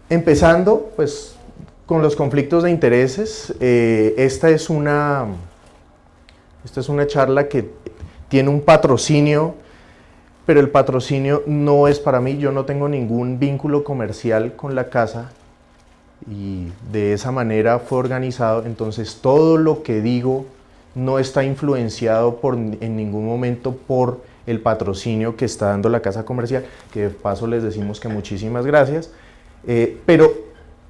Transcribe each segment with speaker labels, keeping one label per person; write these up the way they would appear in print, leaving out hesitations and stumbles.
Speaker 1: Empezando, pues, con los conflictos de intereses. Esta es una charla que tiene un patrocinio, pero el patrocinio no es para mí. Yo no tengo ningún vínculo comercial con la casa y de esa manera fue organizado. Entonces, todo lo que digo no está influenciado en ningún momento por el patrocinio que está dando la casa comercial, que de paso les decimos que muchísimas gracias, pero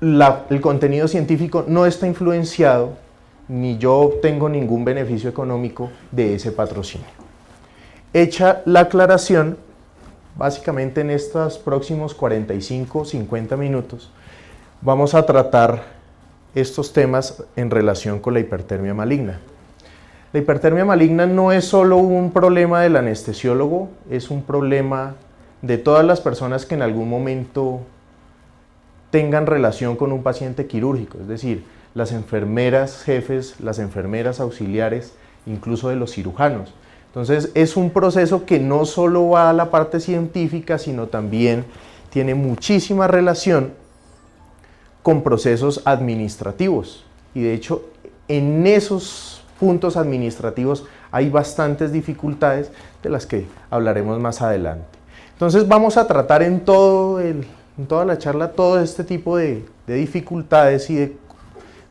Speaker 1: el contenido científico no está influenciado, ni yo obtengo ningún beneficio económico de ese patrocinio. Hecha la aclaración, básicamente en estos próximos 45-50 minutos vamos a tratar estos temas en relación con la hipertermia maligna. La hipertermia maligna no es solo un problema del anestesiólogo, es un problema de todas las personas que en algún momento tengan relación con un paciente quirúrgico, es decir, las enfermeras jefes, las enfermeras auxiliares, incluso de los cirujanos. Entonces es un proceso que no solo va a la parte científica, sino también tiene muchísima relación con procesos administrativos. Y de hecho, en esos puntos administrativos hay bastantes dificultades de las que hablaremos más adelante. Entonces vamos a tratar en toda la charla todo este tipo de dificultades y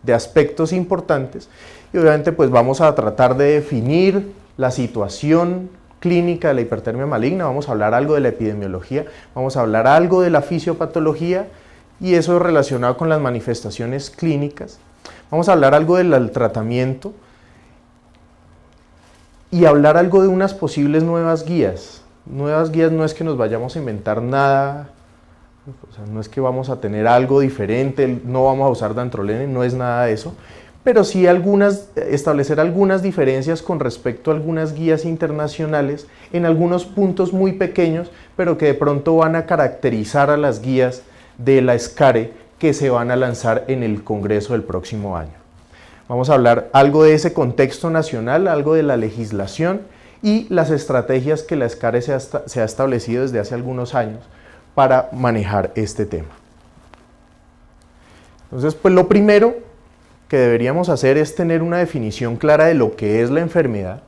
Speaker 1: de aspectos importantes, y obviamente pues vamos a tratar de definir la situación clínica de la hipertermia maligna, vamos a hablar algo de la epidemiología, vamos a hablar algo de la fisiopatología y eso relacionado con las manifestaciones clínicas, vamos a hablar algo del tratamiento y hablar algo de unas posibles nuevas guías. Nuevas guías no es que nos vayamos a inventar nada, o sea, no es que vamos a tener algo diferente, no vamos a usar dantrolene, no es nada de eso, pero sí establecer algunas diferencias con respecto a algunas guías internacionales en algunos puntos muy pequeños, pero que de pronto van a caracterizar a las guías de la SCARE que se van a lanzar en el Congreso del próximo año. Vamos a hablar algo de ese contexto nacional, algo de la legislación y las estrategias que la SCARE se ha establecido desde hace algunos años para manejar este tema. Entonces, pues lo primero que deberíamos hacer es tener una definición clara de lo que es la enfermedad.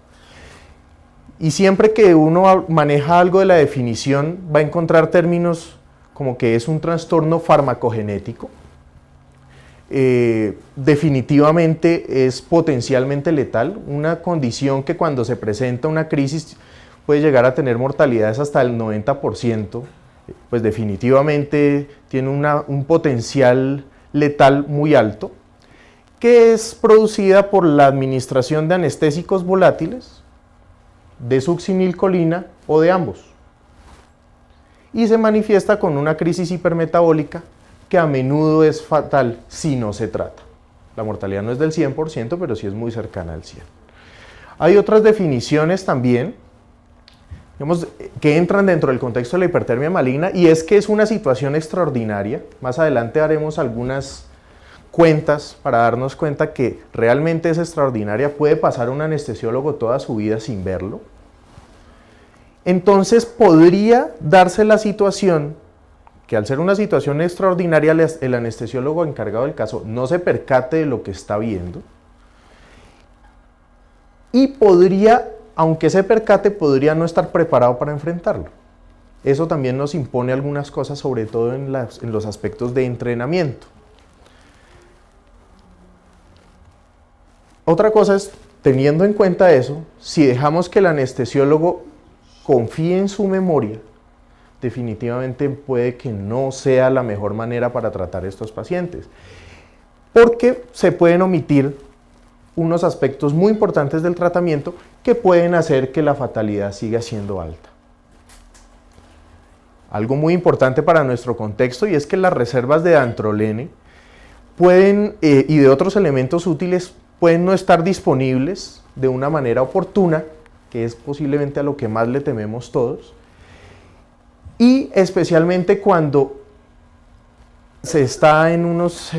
Speaker 1: Y siempre que uno maneja algo de la definición, va a encontrar términos como que es un trastorno farmacogenético. Definitivamente es potencialmente letal, una condición que cuando se presenta una crisis puede llegar a tener mortalidades hasta el 90%, pues definitivamente tiene un potencial letal muy alto, que es producida por la administración de anestésicos volátiles, de succinilcolina o de ambos, y se manifiesta con una crisis hipermetabólica que a menudo es fatal si no se trata. La mortalidad no es del 100%, pero sí es muy cercana al 100%. Hay otras definiciones también, digamos, que entran dentro del contexto de la hipertermia maligna, y es que es una situación extraordinaria. Más adelante haremos algunas cuentas para darnos cuenta que realmente es extraordinaria, puede pasar un anestesiólogo toda su vida sin verlo. Entonces podría darse la situación que al ser una situación extraordinaria, el anestesiólogo encargado del caso no se percate de lo que está viendo y podría, aunque se percate, podría no estar preparado para enfrentarlo. Eso también nos impone algunas cosas, sobre todo en los aspectos de entrenamiento. Otra cosa es, teniendo en cuenta eso, si dejamos que el anestesiólogo confíe en su memoria, definitivamente puede que no sea la mejor manera para tratar a estos pacientes, porque se pueden omitir unos aspectos muy importantes del tratamiento que pueden hacer que la fatalidad siga siendo alta. Algo muy importante para nuestro contexto, y es que las reservas de dantrolene pueden, y de otros elementos útiles pueden no estar disponibles de una manera oportuna, que es posiblemente a lo que más le tememos todos, y especialmente cuando se está en unos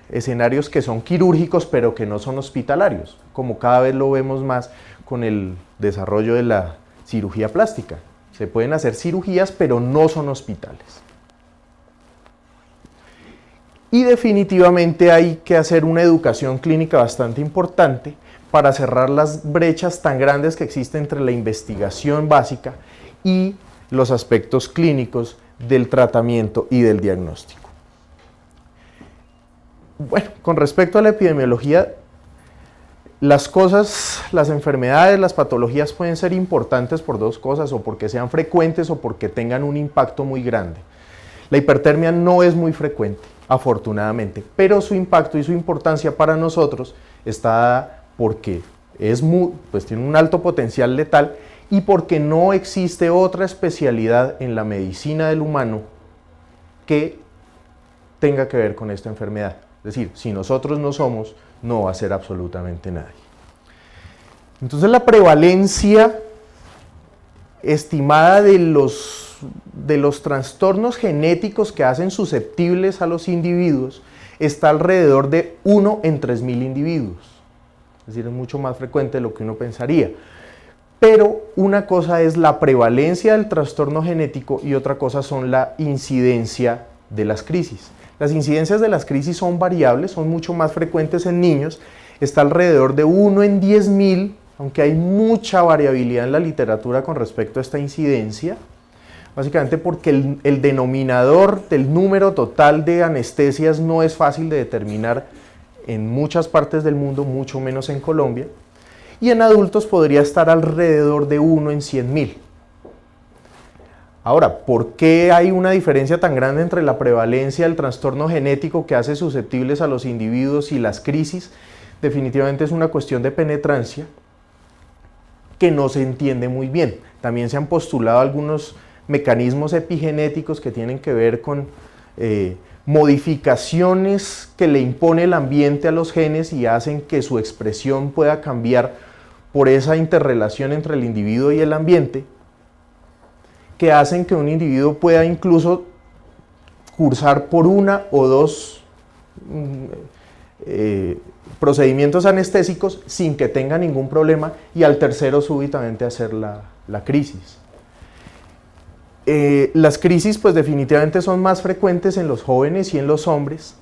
Speaker 1: escenarios que son quirúrgicos pero que no son hospitalarios, como cada vez lo vemos más con el desarrollo de la cirugía plástica. Se pueden hacer cirugías pero no son hospitales. Y definitivamente hay que hacer una educación clínica bastante importante para cerrar las brechas tan grandes que existen entre la investigación básica y los aspectos clínicos del tratamiento y del diagnóstico. Bueno, con respecto a la epidemiología, las cosas, las enfermedades, las patologías pueden ser importantes por dos cosas, o porque sean frecuentes o porque tengan un impacto muy grande. La hipertermia no es muy frecuente, afortunadamente, pero su impacto y su importancia para nosotros está dada porque pues tiene un alto potencial letal y porque no existe otra especialidad en la medicina del humano que tenga que ver con esta enfermedad. Es decir, si nosotros no somos, no va a ser absolutamente nadie. Entonces la prevalencia estimada de los trastornos genéticos que hacen susceptibles a los individuos está alrededor de 1 en 3.000 individuos. Es decir, es mucho más frecuente de lo que uno pensaría. Pero una cosa es la prevalencia del trastorno genético y otra cosa son la incidencia de las crisis. Las incidencias de las crisis son variables, son mucho más frecuentes en niños, está alrededor de 1 en 10.000, aunque hay mucha variabilidad en la literatura con respecto a esta incidencia, básicamente porque el denominador del número total de anestesias no es fácil de determinar en muchas partes del mundo, mucho menos en Colombia, y en adultos podría estar alrededor de 1 en 100.000. Ahora, ¿por qué hay una diferencia tan grande entre la prevalencia del trastorno genético que hace susceptibles a los individuos y las crisis? Definitivamente es una cuestión de penetrancia que no se entiende muy bien. También se han postulado algunos mecanismos epigenéticos que tienen que ver con modificaciones que le impone el ambiente a los genes y hacen que su expresión pueda cambiar por esa interrelación entre el individuo y el ambiente, que hacen que un individuo pueda incluso cursar por una o dos procedimientos anestésicos sin que tenga ningún problema y al tercero súbitamente hacer la crisis. Las crisis pues definitivamente son más frecuentes en los jóvenes y en los hombres,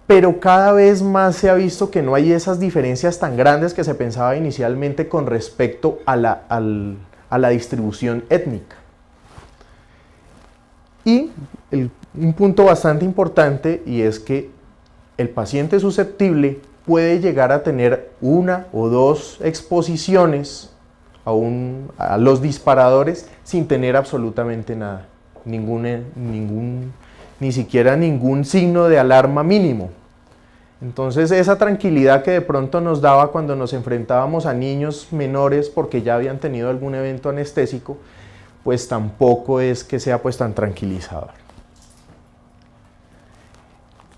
Speaker 1: pero cada vez más se ha visto que no hay esas diferencias tan grandes que se pensaba inicialmente con respecto a la distribución étnica. Y un punto bastante importante, y es que el paciente susceptible puede llegar a tener 1 o 2 exposiciones a los disparadores sin tener absolutamente nada, ni siquiera ningún signo de alarma mínimo. Entonces esa tranquilidad que de pronto nos daba cuando nos enfrentábamos a niños menores porque ya habían tenido algún evento anestésico, pues tampoco es que sea pues tan tranquilizador.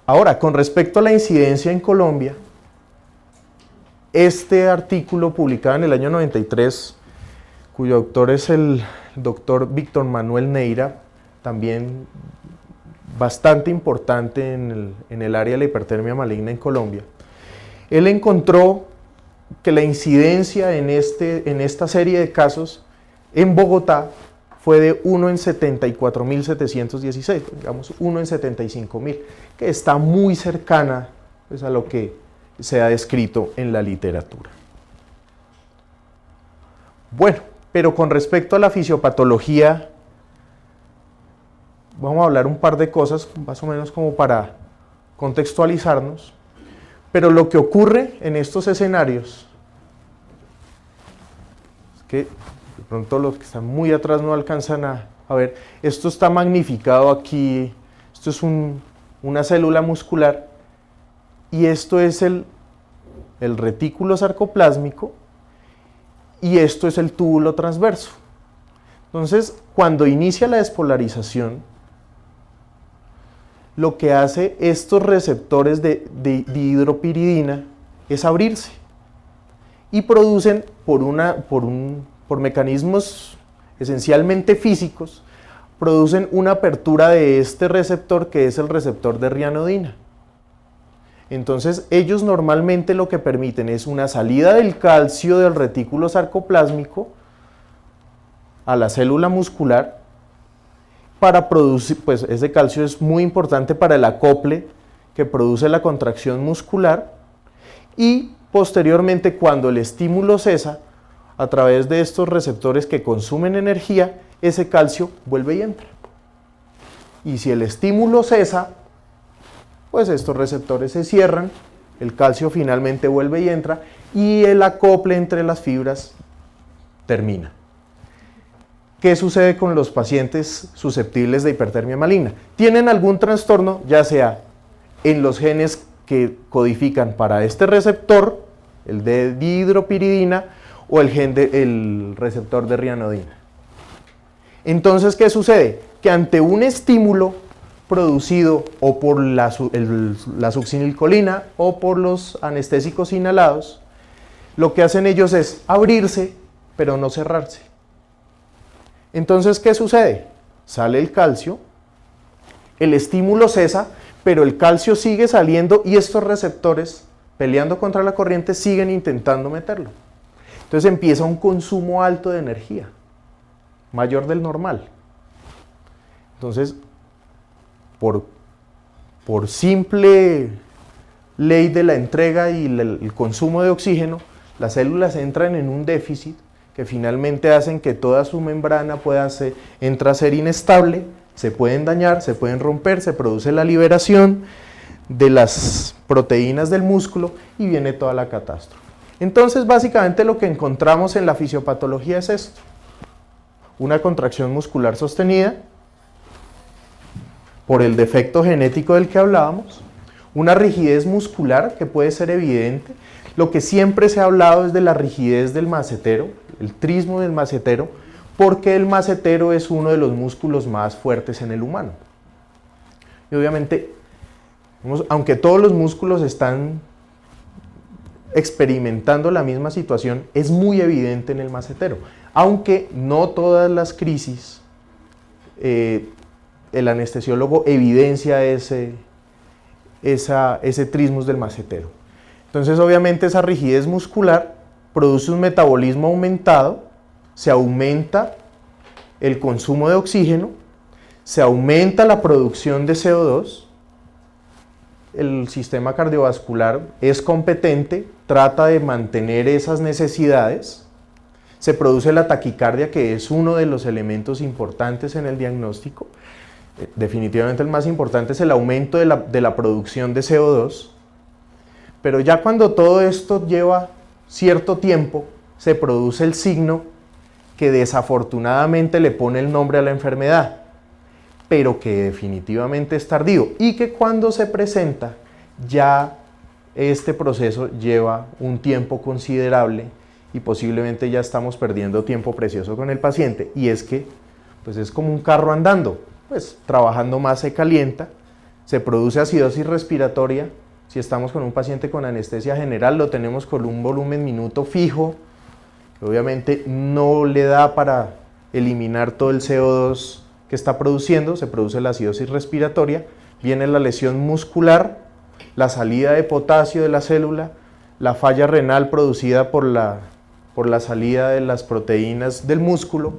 Speaker 1: Ahora, con respecto a la incidencia en Colombia, este artículo publicado en el año 93, cuyo autor es el doctor Víctor Manuel Neira, también bastante importante en el área de la hipertermia maligna en Colombia, él encontró que la incidencia en esta serie de casos en Bogotá fue de 1 en 74.716, digamos 1 en 75.000, que está muy cercana pues, a lo que se ha descrito en la literatura. Bueno, pero con respecto a la fisiopatología, vamos a hablar un par de cosas, más o menos como para contextualizarnos, pero lo que ocurre en estos escenarios es que de pronto los que están muy atrás no alcanzan a ver, esto está magnificado aquí, esto es una célula muscular y esto es el retículo sarcoplásmico y esto es el túbulo transverso. Entonces, cuando inicia la despolarización, lo que hace estos receptores de dihidropiridina es abrirse y producen por mecanismos esencialmente físicos, producen una apertura de este receptor que es el receptor de rianodina. Entonces ellos normalmente lo que permiten es una salida del calcio del retículo sarcoplásmico a la célula muscular para producir, pues ese calcio es muy importante para el acople que produce la contracción muscular y posteriormente cuando el estímulo cesa, a través de estos receptores que consumen energía, ese calcio vuelve y entra. Y si el estímulo cesa, pues estos receptores se cierran, el calcio finalmente vuelve y entra y el acople entre las fibras termina. ¿Qué sucede con los pacientes susceptibles de hipertermia maligna? Tienen algún trastorno, ya sea en los genes que codifican para este receptor, el de dihidropiridina, o el receptor de rianodina. Entonces, ¿qué sucede? Que ante un estímulo producido o por la succinilcolina o por los anestésicos inhalados, lo que hacen ellos es abrirse, pero no cerrarse. Entonces, ¿qué sucede? Sale el calcio, el estímulo cesa, pero el calcio sigue saliendo y estos receptores, peleando contra la corriente, siguen intentando meterlo. Entonces empieza un consumo alto de energía, mayor del normal. Entonces, por simple ley de la entrega y el consumo de oxígeno, las células entran en un déficit que finalmente hacen que toda su membrana entra a ser inestable, se pueden dañar, se pueden romper, se produce la liberación de las proteínas del músculo y viene toda la catástrofe. Entonces, básicamente lo que encontramos en la fisiopatología es esto: una contracción muscular sostenida por el defecto genético del que hablábamos, una rigidez muscular que puede ser evidente. Lo que siempre se ha hablado es de la rigidez del macetero, el trismo del macetero, porque el macetero es uno de los músculos más fuertes en el humano. Y obviamente, aunque todos los músculos están experimentando la misma situación, es muy evidente en el macetero, aunque no todas las crisis el anestesiólogo evidencia ese trismus del macetero. Entonces, obviamente, esa rigidez muscular produce un metabolismo aumentado, se aumenta el consumo de oxígeno, se aumenta la producción de CO2, el sistema cardiovascular es competente, trata de mantener esas necesidades, se produce la taquicardia, que es uno de los elementos importantes en el diagnóstico. Definitivamente el más importante es el aumento de la producción de CO2, pero ya cuando todo esto lleva cierto tiempo, se produce el signo que desafortunadamente le pone el nombre a la enfermedad, pero que definitivamente es tardío y que cuando se presenta ya este proceso lleva un tiempo considerable y posiblemente ya estamos perdiendo tiempo precioso con el paciente, y es que pues es como un carro andando, pues trabajando más se calienta, se produce acidosis respiratoria. Si estamos con un paciente con anestesia general, lo tenemos con un volumen minuto fijo, obviamente no le da para eliminar todo el CO2 que está produciendo, se produce la acidosis respiratoria, viene la lesión muscular, la salida de potasio de la célula, la falla renal producida por la salida de las proteínas del músculo,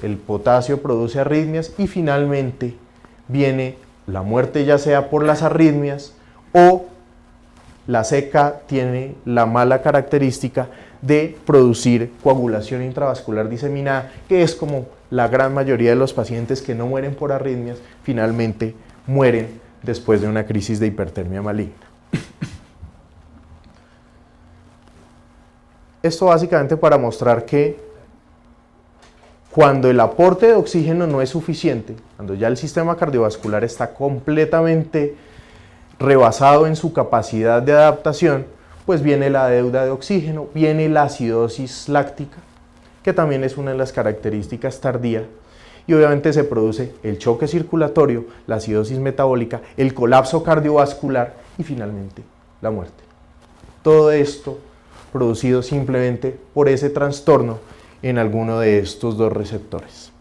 Speaker 1: el potasio produce arritmias y finalmente viene la muerte, ya sea por las arritmias o la CK tiene la mala característica de producir coagulación intravascular diseminada, que es como la gran mayoría de los pacientes que no mueren por arritmias, finalmente mueren después de una crisis de hipertermia maligna. Esto básicamente para mostrar que cuando el aporte de oxígeno no es suficiente, cuando ya el sistema cardiovascular está completamente rebasado en su capacidad de adaptación, pues viene la deuda de oxígeno, viene la acidosis láctica, que también es una de las características tardías, y obviamente se produce el choque circulatorio, la acidosis metabólica, el colapso cardiovascular y finalmente la muerte. Todo esto producido simplemente por ese trastorno en alguno de estos dos receptores.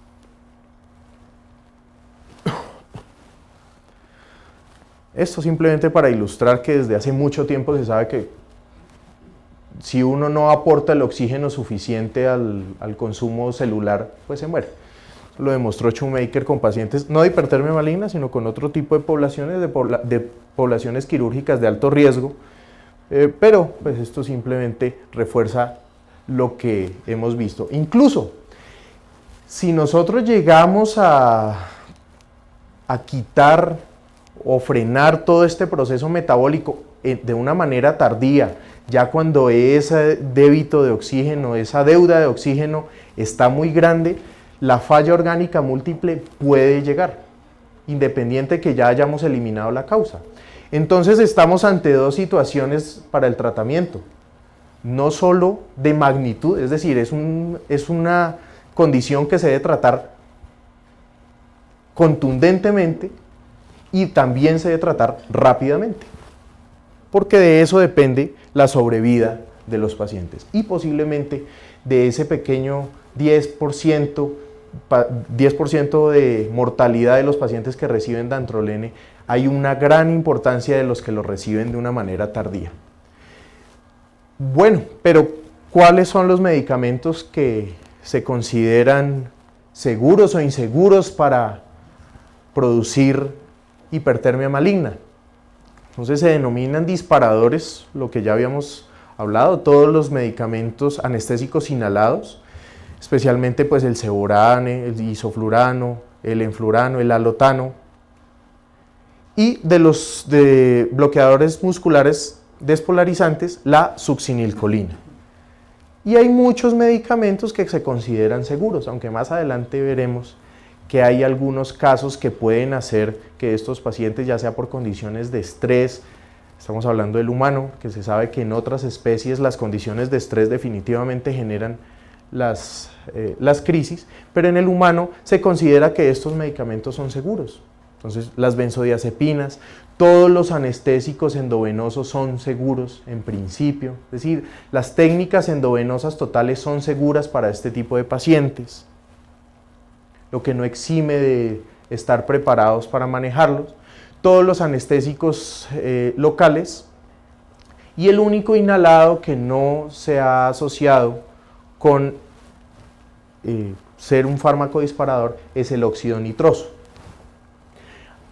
Speaker 1: Esto simplemente para ilustrar que desde hace mucho tiempo se sabe que si uno no aporta el oxígeno suficiente al consumo celular, pues se muere. lo demostró Shoemaker con pacientes no de hipertermia maligna, sino con otro tipo de poblaciones, de poblaciones quirúrgicas de alto riesgo, pero pues esto simplemente refuerza lo que hemos visto. Incluso, si nosotros llegamos a quitar o frenar todo este proceso metabólico de una manera tardía, ya cuando ese débito de oxígeno, esa deuda de oxígeno está muy grande, la falla orgánica múltiple puede llegar, independiente que ya hayamos eliminado la causa. Entonces estamos ante dos situaciones para el tratamiento, no solo de magnitud, es decir, es una condición que se debe tratar contundentemente y también se debe tratar rápidamente, porque de eso depende la sobrevida de los pacientes y posiblemente de ese pequeño 10% de mortalidad de los pacientes que reciben dantrolene, hay una gran importancia de los que lo reciben de una manera tardía. Bueno, pero ¿cuáles son los medicamentos que se consideran seguros o inseguros para producir hipertermia maligna? Entonces se denominan disparadores, lo que ya habíamos hablado, todos los medicamentos anestésicos inhalados, especialmente pues el ceborane, el isoflurano, el enflurano, el alotano, y de los bloqueadores musculares despolarizantes, la succinilcolina. Y hay muchos medicamentos que se consideran seguros, aunque más adelante veremos que hay algunos casos que pueden hacer que estos pacientes, ya sea por condiciones de estrés, estamos hablando del humano, que se sabe que en otras especies las condiciones de estrés definitivamente generan las crisis, pero en el humano se considera que estos medicamentos son seguros. Entonces las benzodiazepinas, todos los anestésicos endovenosos son seguros en principio, es decir, las técnicas endovenosas totales son seguras para este tipo de pacientes, lo que no exime de estar preparados para manejarlos, todos los anestésicos locales, y el único inhalado que no se ha asociado con ser un fármaco disparador es el óxido nitroso.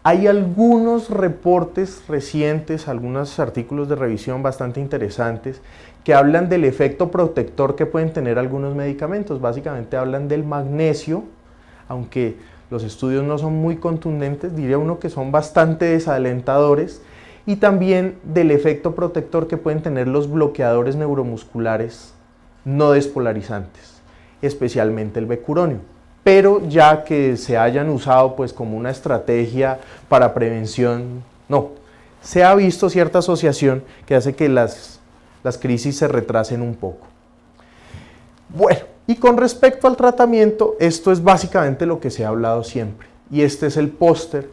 Speaker 1: Hay algunos reportes recientes, algunos artículos de revisión bastante interesantes que hablan del efecto protector que pueden tener algunos medicamentos. Básicamente hablan del magnesio, aunque los estudios no son muy contundentes, diría uno que son bastante desalentadores, y también del efecto protector que pueden tener los bloqueadores neuromusculares no despolarizantes, especialmente el becuronio. Pero ya que se hayan usado pues como una estrategia para prevención, no. Se ha visto cierta asociación que hace que las crisis se retrasen un poco. Bueno, y con respecto al tratamiento, esto es básicamente lo que se ha hablado siempre. Y este es el póster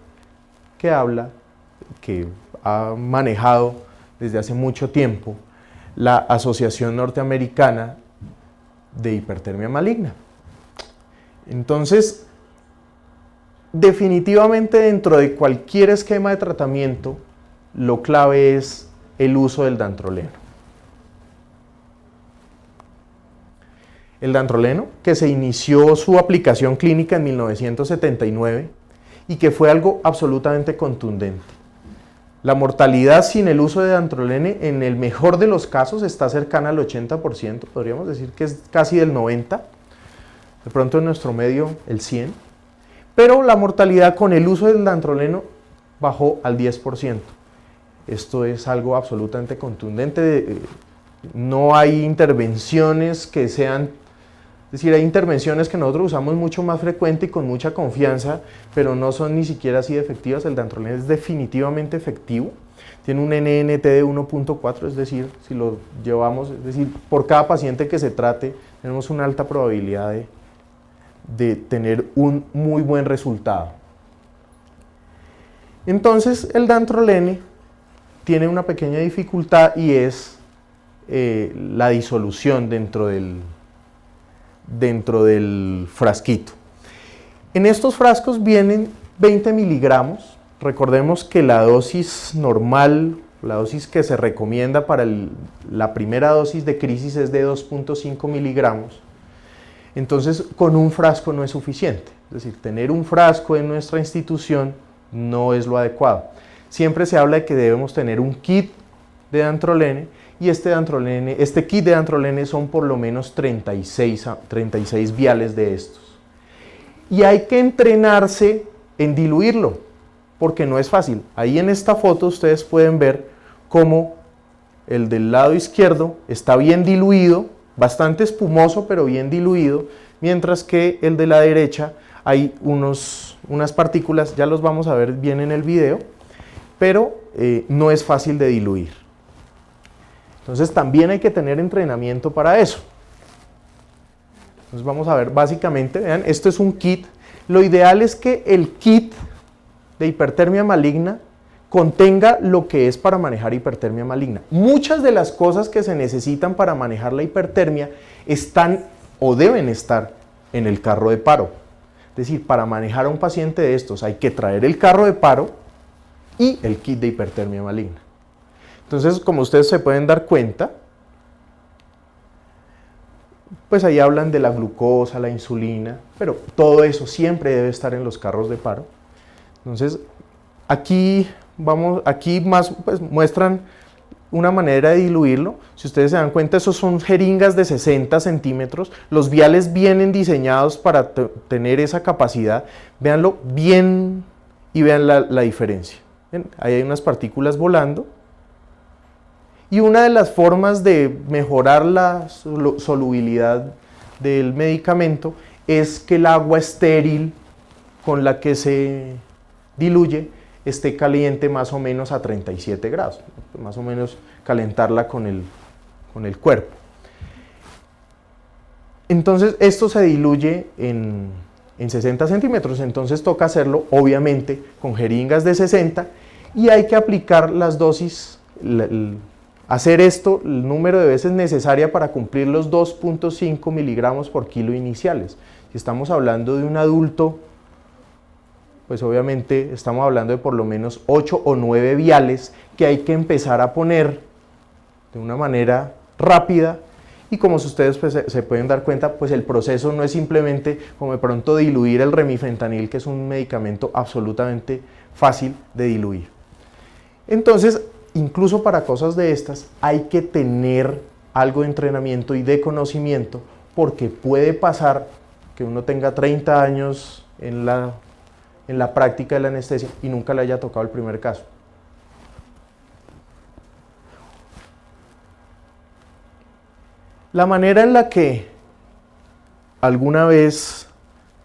Speaker 1: que habla, que ha manejado desde hace mucho tiempo la Asociación Norteamericana de Hipertermia Maligna. Entonces, definitivamente dentro de cualquier esquema de tratamiento, lo clave es el uso del dantroleno. El dantroleno, que se inició su aplicación clínica en 1979 y que fue algo absolutamente contundente. La mortalidad sin el uso de dantrolene, en el mejor de los casos, está cercana al 80%, podríamos decir que es casi del 90%. De pronto en nuestro medio el 100%, pero la mortalidad con el uso del dantroleno bajó al 10%. Esto es algo absolutamente contundente, no hay intervenciones que sean, es decir, hay intervenciones que nosotros usamos mucho más frecuente y con mucha confianza, pero no son ni siquiera así de efectivas. El dantrolene es definitivamente efectivo, tiene un NNT de 1.4, es decir, si lo llevamos, es decir, por cada paciente que se trate, tenemos una alta probabilidad de tener un muy buen resultado. Entonces el dantrolene tiene una pequeña dificultad y es la disolución dentro del frasquito. En estos frascos vienen 20 miligramos. Recordemos que la dosis normal, la dosis que se recomienda para la primera dosis de crisis es de 2.5 miligramos. Entonces, con un frasco no es suficiente. Es decir, tener un frasco en nuestra institución no es lo adecuado. Siempre se habla de que debemos tener un kit de dantrolene, y este kit de dantrolene son por lo menos 36 viales de estos. Y hay que entrenarse en diluirlo, porque no es fácil. Ahí en esta foto ustedes pueden ver cómo el del lado izquierdo está bien diluido, bastante espumoso, pero bien diluido, mientras que el de la derecha hay unas partículas, ya los vamos a ver bien en el video, pero no es fácil de diluir. Entonces también hay que tener entrenamiento para eso. Entonces vamos a ver, básicamente, vean, esto es un kit. Lo ideal es que el kit de hipertermia maligna contenga lo que es para manejar hipertermia maligna. Muchas de las cosas que se necesitan para manejar la hipertermia están o deben estar en el carro de paro. Es decir, para manejar a un paciente de estos hay que traer el carro de paro y el kit de hipertermia maligna. Entonces, como ustedes se pueden dar cuenta, pues ahí hablan de la glucosa, la insulina, pero todo eso siempre debe estar en los carros de paro. Entonces, aquí más pues, muestran una manera de diluirlo. Si ustedes se dan cuenta, esos son jeringas de 60 centímetros. Los viales vienen diseñados para tener esa capacidad. Véanlo bien y vean la diferencia. ¿Ven? Ahí hay unas partículas volando. Y una de las formas de mejorar la solubilidad del medicamento es que el agua estéril con la que se diluye esté caliente más o menos a 37 grados, más o menos calentarla con el cuerpo. Entonces esto se diluye en 60 centímetros, entonces toca hacerlo obviamente con jeringas de 60 y hay que aplicar las dosis, hacer esto el número de veces necesaria para cumplir los 2.5 miligramos por kilo iniciales. Si estamos hablando de un adulto, pues obviamente estamos hablando de por lo menos 8 o 9 viales que hay que empezar a poner de una manera rápida y como ustedes pues, se pueden dar cuenta, pues el proceso no es simplemente como de pronto diluir el remifentanil, que es un medicamento absolutamente fácil de diluir. Entonces, incluso para cosas de estas hay que tener algo de entrenamiento y de conocimiento porque puede pasar que uno tenga 30 años en la práctica de la anestesia y nunca le haya tocado el primer caso. La manera en la que alguna vez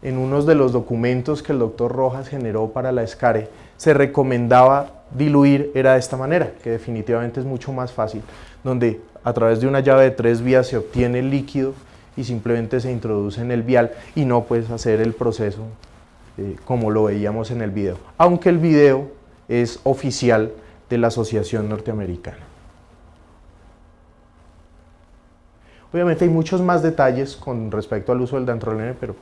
Speaker 1: en uno de los documentos que el doctor Rojas generó para la ESCARE se recomendaba diluir era de esta manera, que definitivamente es mucho más fácil, donde a través de una llave de 3 vías se obtiene el líquido y simplemente se introduce en el vial y no puedes hacer el proceso como lo veíamos en el video, aunque el video es oficial de la Asociación Norteamericana. Obviamente hay muchos más detalles con respecto al uso del dantrolene, pero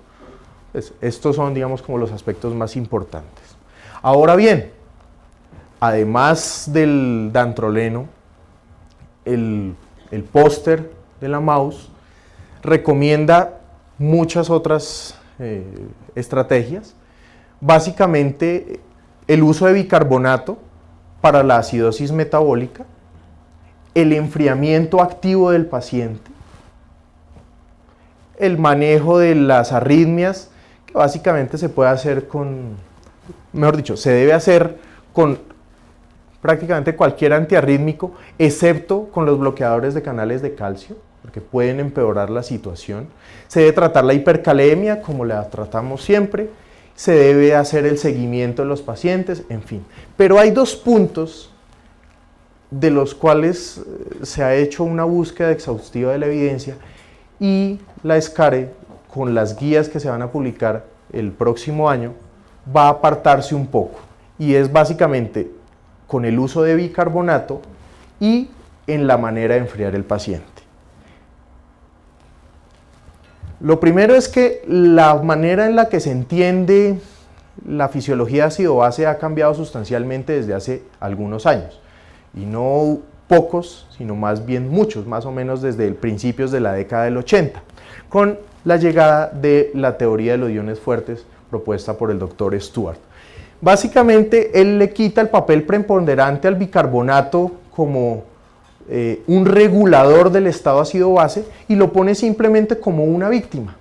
Speaker 1: pues, estos son, digamos, como los aspectos más importantes. Ahora bien, además del dantroleno, el póster de la MAUS recomienda muchas otras estrategias. Básicamente, el uso de bicarbonato para la acidosis metabólica, el enfriamiento activo del paciente, el manejo de las arritmias, que básicamente se puede hacer se debe hacer con prácticamente cualquier antiarrítmico, excepto con los bloqueadores de canales de calcio, porque pueden empeorar la situación. Se debe tratar la hipercalemia, como la tratamos siempre, se debe hacer el seguimiento de los pacientes, en fin. Pero hay 2 puntos de los cuales se ha hecho una búsqueda exhaustiva de la evidencia y la ESCARE, con las guías que se van a publicar el próximo año, va a apartarse un poco y es básicamente con el uso de bicarbonato y en la manera de enfriar el paciente. Lo primero es que la manera en la que se entiende la fisiología de ácido base ha cambiado sustancialmente desde hace algunos años y no pocos, sino más bien muchos, más o menos desde principios de la década del 80, con la llegada de la teoría de los iones fuertes propuesta por el doctor Stuart. Básicamente, él le quita el papel preponderante al bicarbonato como un regulador del estado ácido-base y lo pone simplemente como una víctima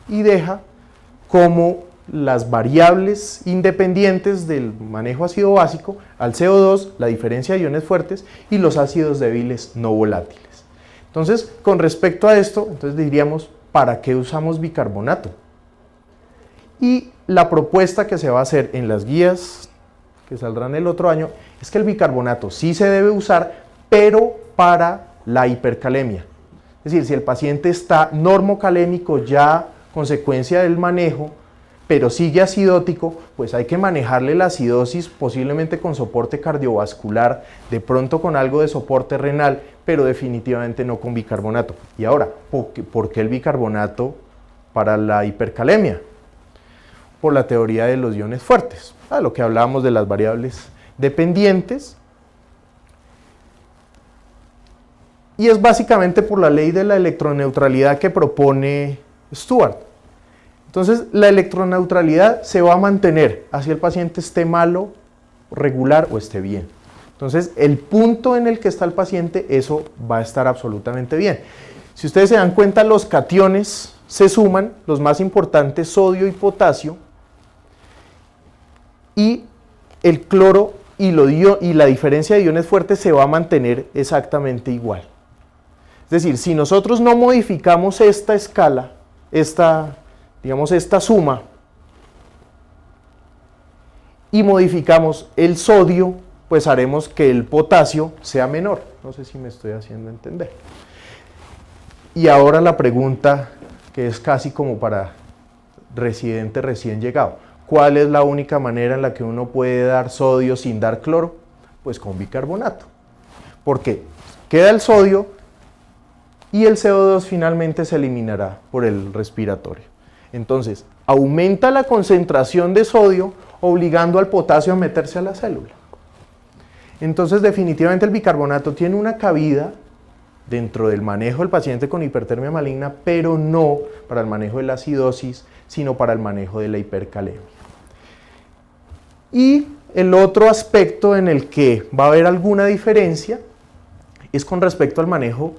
Speaker 1: y deja como las variables independientes del manejo ácido básico al CO2, la diferencia de iones fuertes y los ácidos débiles no volátiles. Entonces, con respecto a esto, entonces diríamos, ¿para qué usamos bicarbonato? Y la propuesta que se va a hacer en las guías que saldrán el otro año es que el bicarbonato sí se debe usar, pero para la hipercalemia. Es decir, si el paciente está normocalémico ya consecuencia del manejo, pero sigue acidótico, pues hay que manejarle la acidosis posiblemente con soporte cardiovascular, de pronto con algo de soporte renal, pero definitivamente no con bicarbonato. Y ahora, ¿por qué el bicarbonato para la hipercalemia? Por la teoría de los iones fuertes, lo que hablábamos de las variables dependientes, y es básicamente por la ley de la electroneutralidad que propone Stuart. Entonces, la electroneutralidad se va a mantener, así el paciente esté malo, regular o esté bien. Entonces, el punto en el que está el paciente, eso va a estar absolutamente bien. Si ustedes se dan cuenta, los cationes se suman, los más importantes, sodio y potasio, y el cloro y la diferencia de iones fuertes se va a mantener exactamente igual. Es decir, si nosotros no modificamos esta escala, esta suma, y modificamos el sodio, pues haremos que el potasio sea menor. No sé si me estoy haciendo entender. Y ahora la pregunta que es casi como para residente recién llegado. ¿Cuál es la única manera en la que uno puede dar sodio sin dar cloro? Pues con bicarbonato. Porque queda el sodio y el CO2 finalmente se eliminará por el respiratorio. Entonces, aumenta la concentración de sodio obligando al potasio a meterse a la célula. Entonces, definitivamente el bicarbonato tiene una cabida dentro del manejo del paciente con hipertermia maligna, pero no para el manejo de la acidosis, sino para el manejo de la hipercalemia. Y el otro aspecto en el que va a haber alguna diferencia es con respecto al manejo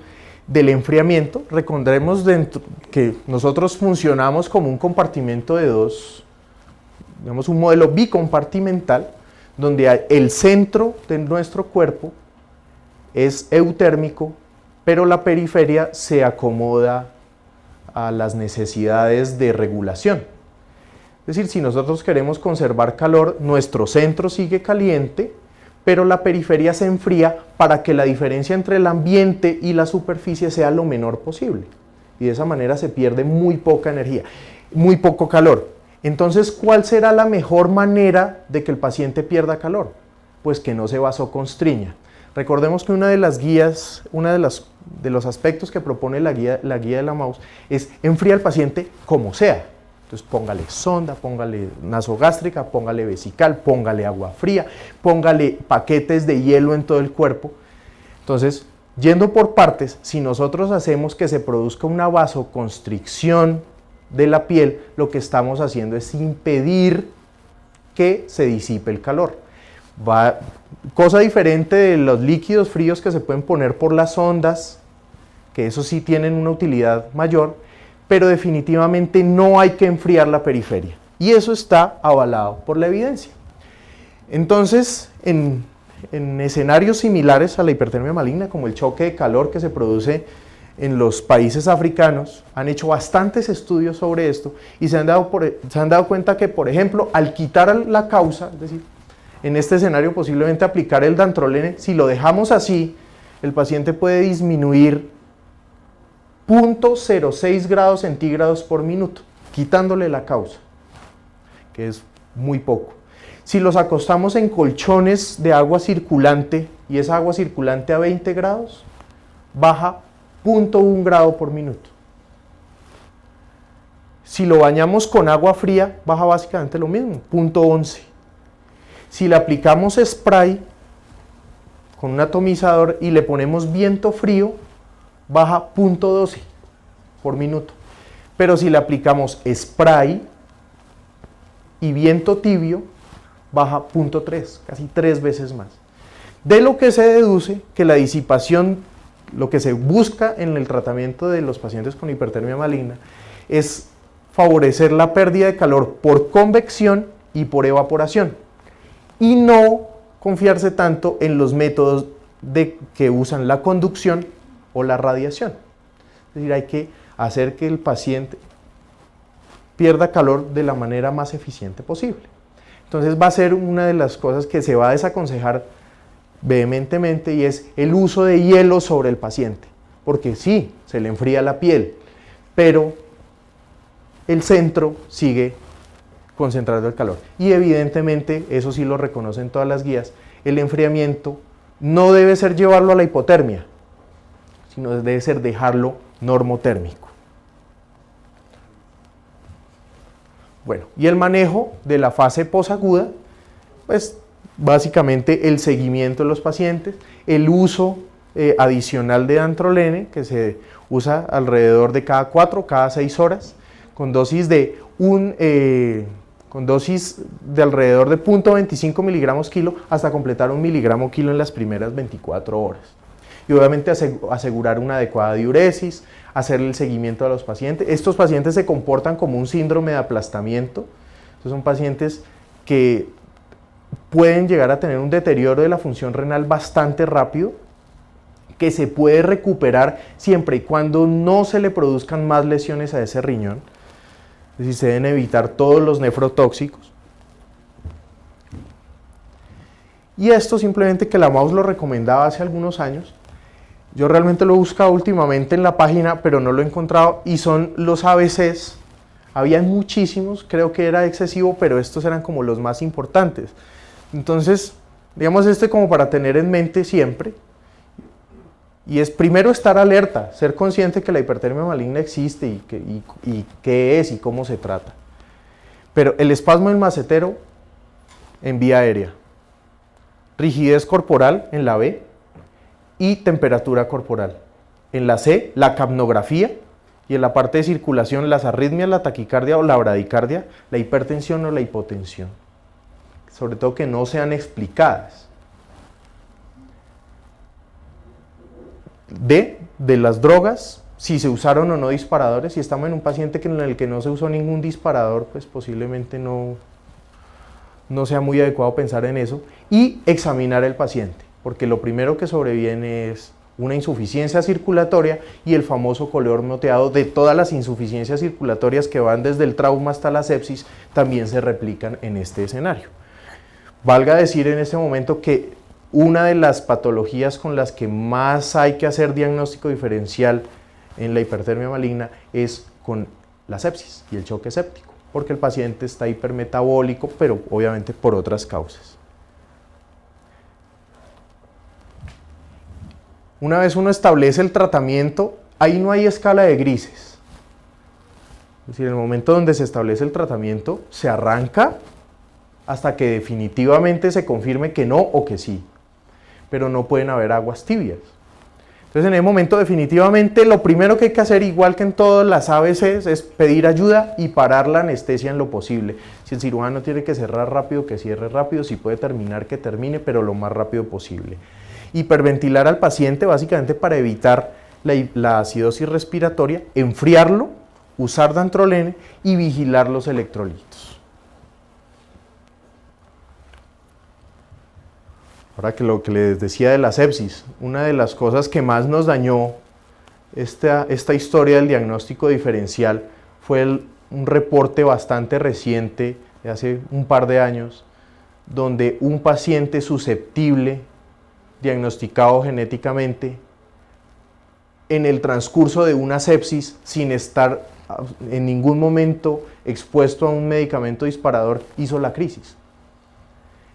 Speaker 1: del enfriamiento. Recordemos que nosotros funcionamos como un compartimento de dos, digamos un modelo bicompartimental, donde el centro de nuestro cuerpo es eutérmico, pero la periferia se acomoda a las necesidades de regulación. Es decir, si nosotros queremos conservar calor, nuestro centro sigue caliente, pero la periferia se enfría para que la diferencia entre el ambiente y la superficie sea lo menor posible. Y de esa manera se pierde muy poca energía, muy poco calor. Entonces, ¿cuál será la mejor manera de que el paciente pierda calor? Pues que no se vasoconstriña. Recordemos que una de las guías, de los aspectos que propone la guía de la MAUS es enfriar al paciente como sea. Entonces póngale sonda, póngale nasogástrica, póngale vesical, póngale agua fría, póngale paquetes de hielo en todo el cuerpo. Entonces, yendo por partes, si nosotros hacemos que se produzca una vasoconstricción de la piel, lo que estamos haciendo es impedir que se disipe el calor. Cosa diferente de los líquidos fríos que se pueden poner por las ondas, que eso sí tienen una utilidad mayor, pero definitivamente no hay que enfriar la periferia. Y eso está avalado por la evidencia. Entonces, en escenarios similares a la hipertermia maligna, como el choque de calor que se produce en los países africanos, han hecho bastantes estudios sobre esto y se han dado cuenta que, por ejemplo, al quitar la causa, es decir, en este escenario posiblemente aplicar el dantrolene, si lo dejamos así, el paciente puede disminuir 0.06 grados centígrados por minuto, quitándole la causa, que es muy poco. Si los acostamos en colchones de agua circulante y esa agua circulante a 20 grados, baja 0.1 grado por minuto. Si lo bañamos con agua fría, baja básicamente lo mismo, 0.11. Si le aplicamos spray con un atomizador y le ponemos viento frío, baja 0.12 por minuto. pero si le aplicamos spray y viento tibio, baja 0.3, casi 3 veces más. De lo que se deduce que la disipación, lo que se busca en el tratamiento de los pacientes con hipertermia maligna, es favorecer la pérdida de calor por convección y por evaporación, y no confiarse tanto en los métodos que usan la conducción o la radiación. Es decir, hay que hacer que el paciente pierda calor de la manera más eficiente posible. Entonces va a ser una de las cosas que se va a desaconsejar vehementemente, y es el uso de hielo sobre el paciente, porque sí, se le enfría la piel, pero el centro sigue concentrando el calor. Y evidentemente, eso sí lo reconocen todas las guías, el enfriamiento no debe ser llevarlo a la hipotermia, sino debe ser dejarlo normotérmico. Bueno, y el manejo de la fase posaguda, pues básicamente el seguimiento de los pacientes, el uso adicional de dantrolene, que se usa alrededor de cada 4, cada 6 horas, con dosis de alrededor de 0.25 miligramos kilo hasta completar 1 miligramo kilo en las primeras 24 horas. Y obviamente asegurar una adecuada diuresis, hacer el seguimiento a los pacientes. Estos pacientes se comportan como un síndrome de aplastamiento. Estos son pacientes que pueden llegar a tener un deterioro de la función renal bastante rápido, que se puede recuperar siempre y cuando no se le produzcan más lesiones a ese riñón. Es decir, se deben evitar todos los nefrotóxicos. Y esto simplemente que la MAUS lo recomendaba hace algunos años. Yo realmente lo he buscado últimamente en la página, pero no lo he encontrado, y son los ABCs. Habían muchísimos, creo que era excesivo, pero estos eran como los más importantes. Entonces, digamos como para tener en mente siempre, y es primero estar alerta, ser consciente que la hipertermia maligna existe y qué es y cómo se trata. Pero el espasmo del macetero en vía aérea, rigidez corporal en la B y temperatura corporal. En la C, la capnografía, y en la parte de circulación, las arritmias, la taquicardia o la bradicardia, la hipertensión o la hipotensión. Sobre todo que no sean explicadas. D, de las drogas, si se usaron o no disparadores. Si estamos en un paciente en el que no se usó ningún disparador, pues posiblemente no sea muy adecuado pensar en eso. Y examinar el paciente, porque lo primero que sobreviene es una insuficiencia circulatoria, y el famoso color moteado de todas las insuficiencias circulatorias que van desde el trauma hasta la sepsis también se replican en este escenario. Valga decir en este momento que una de las patologías con las que más hay que hacer diagnóstico diferencial en la hipertermia maligna es con la sepsis y el choque séptico, porque el paciente está hipermetabólico, pero obviamente por otras causas. Una vez uno establece el tratamiento, ahí no hay escala de grises. Es decir, en el momento donde se establece el tratamiento, se arranca hasta que definitivamente se confirme que no o que sí. Pero no pueden haber aguas tibias. Entonces, en ese momento, definitivamente, lo primero que hay que hacer, igual que en todas las ABCs, es pedir ayuda y parar la anestesia en lo posible. Si el cirujano tiene que cerrar rápido, que cierre rápido. Si puede terminar, que termine, pero lo más rápido posible. Hiperventilar al paciente, básicamente para evitar la acidosis respiratoria, enfriarlo, usar dantrolene y vigilar los electrolitos. Ahora que lo que les decía de la sepsis, una de las cosas que más nos dañó esta historia del diagnóstico diferencial fue un reporte bastante reciente, de hace un par de años, donde un paciente susceptible, diagnosticado genéticamente, en el transcurso de una sepsis, sin estar en ningún momento expuesto a un medicamento disparador, hizo la crisis.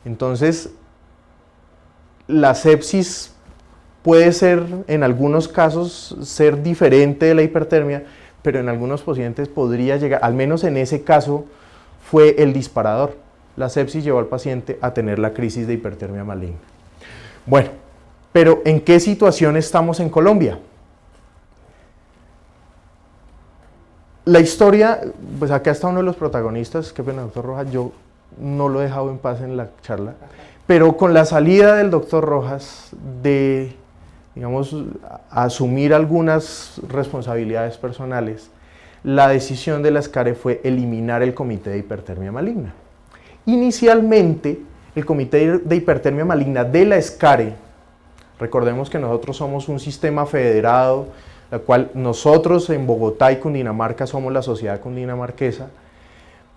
Speaker 1: Entonces, la sepsis puede ser, en algunos casos, ser diferente de la hipertermia, pero en algunos pacientes podría llegar, al menos en ese caso, fue el disparador. La sepsis llevó al paciente a tener la crisis de hipertermia maligna. Bueno, pero ¿en qué situación estamos en Colombia? La historia, pues acá está uno de los protagonistas, qué pena, doctor Rojas, yo no lo he dejado en paz en la charla, pero con la salida del doctor Rojas de, digamos, asumir algunas responsabilidades personales, la decisión de la SCARE fue eliminar el Comité de Hipertermia Maligna. Inicialmente, el Comité de Hipertermia Maligna de la SCARE, recordemos que nosotros somos un sistema federado, la cual nosotros en Bogotá y Cundinamarca somos la sociedad cundinamarquesa,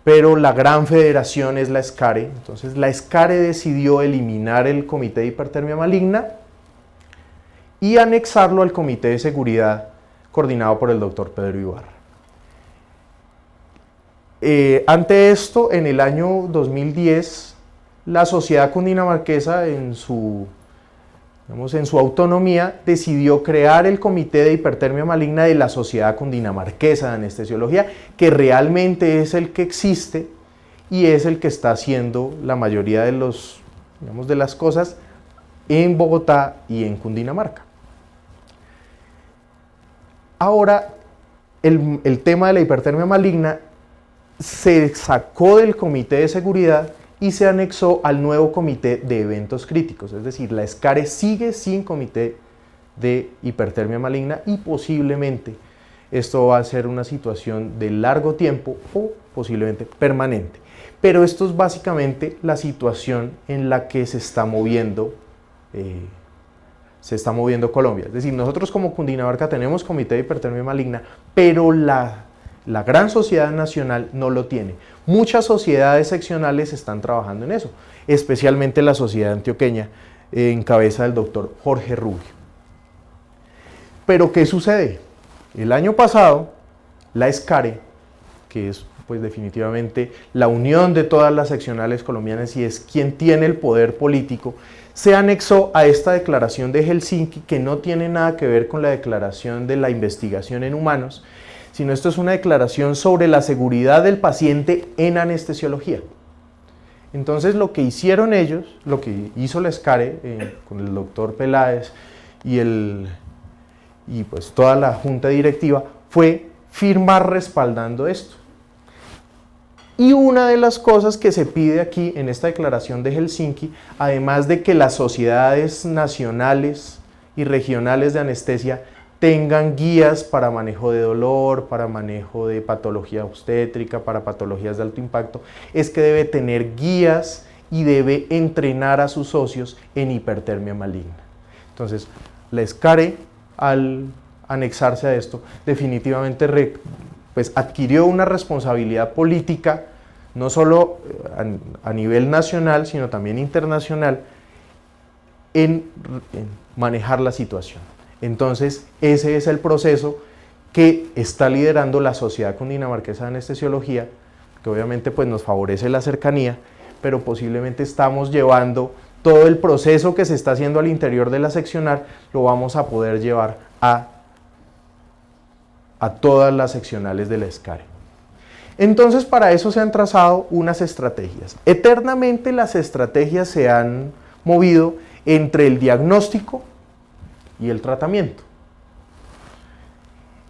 Speaker 1: pero la gran federación es la SCARE. Entonces la SCARE decidió eliminar el Comité de Hipertermia Maligna y anexarlo al Comité de Seguridad coordinado por el doctor Pedro Ibarra. Ante esto, en el año 2010, la sociedad cundinamarquesa en su autonomía decidió crear el Comité de Hipertermia Maligna de la Sociedad Cundinamarquesa de Anestesiología, que realmente es el que existe y es el que está haciendo la mayoría de de las cosas en Bogotá y en Cundinamarca. Ahora, el tema de la hipertermia maligna se sacó del Comité de Seguridad y se anexó al nuevo Comité de Eventos Críticos, es decir, la SCARE sigue sin Comité de Hipertermia Maligna y posiblemente esto va a ser una situación de largo tiempo o posiblemente permanente. Pero esto es básicamente la situación en la que se está moviendo Colombia. Es decir, nosotros como Cundinamarca tenemos Comité de Hipertermia Maligna, pero la gran sociedad nacional no lo tiene. Muchas sociedades seccionales están trabajando en eso, especialmente la sociedad antioqueña, en cabeza del doctor Jorge Rubio. Pero ¿qué sucede? El año pasado, la SCARE, que es pues definitivamente la unión de todas las seccionales colombianas y es quien tiene el poder político, se anexó a esta declaración de Helsinki, que no tiene nada que ver con la declaración de la investigación en humanos, sino esto es una declaración sobre la seguridad del paciente en anestesiología. Entonces lo que hicieron ellos, lo que hizo la SCARE con el doctor Peláez y pues toda la junta directiva, fue firmar respaldando esto. Y una de las cosas que se pide aquí en esta declaración de Helsinki, además de que las sociedades nacionales y regionales de anestesia tengan guías para manejo de dolor, para manejo de patología obstétrica, para patologías de alto impacto, es que debe tener guías y debe entrenar a sus socios en hipertermia maligna. Entonces, la SCARE, al anexarse a esto, definitivamente pues, adquirió una responsabilidad política, no solo a nivel nacional, sino también internacional, en manejar la situación. Entonces, ese es el proceso que está liderando la Sociedad Cundinamarquesa de Anestesiología, que obviamente pues, nos favorece la cercanía, pero posiblemente estamos llevando todo el proceso que se está haciendo al interior de la seccional, lo vamos a poder llevar a todas las seccionales de la SCARE. Entonces, para eso se han trazado unas estrategias. Eternamente las estrategias se han movido entre el diagnóstico y el tratamiento.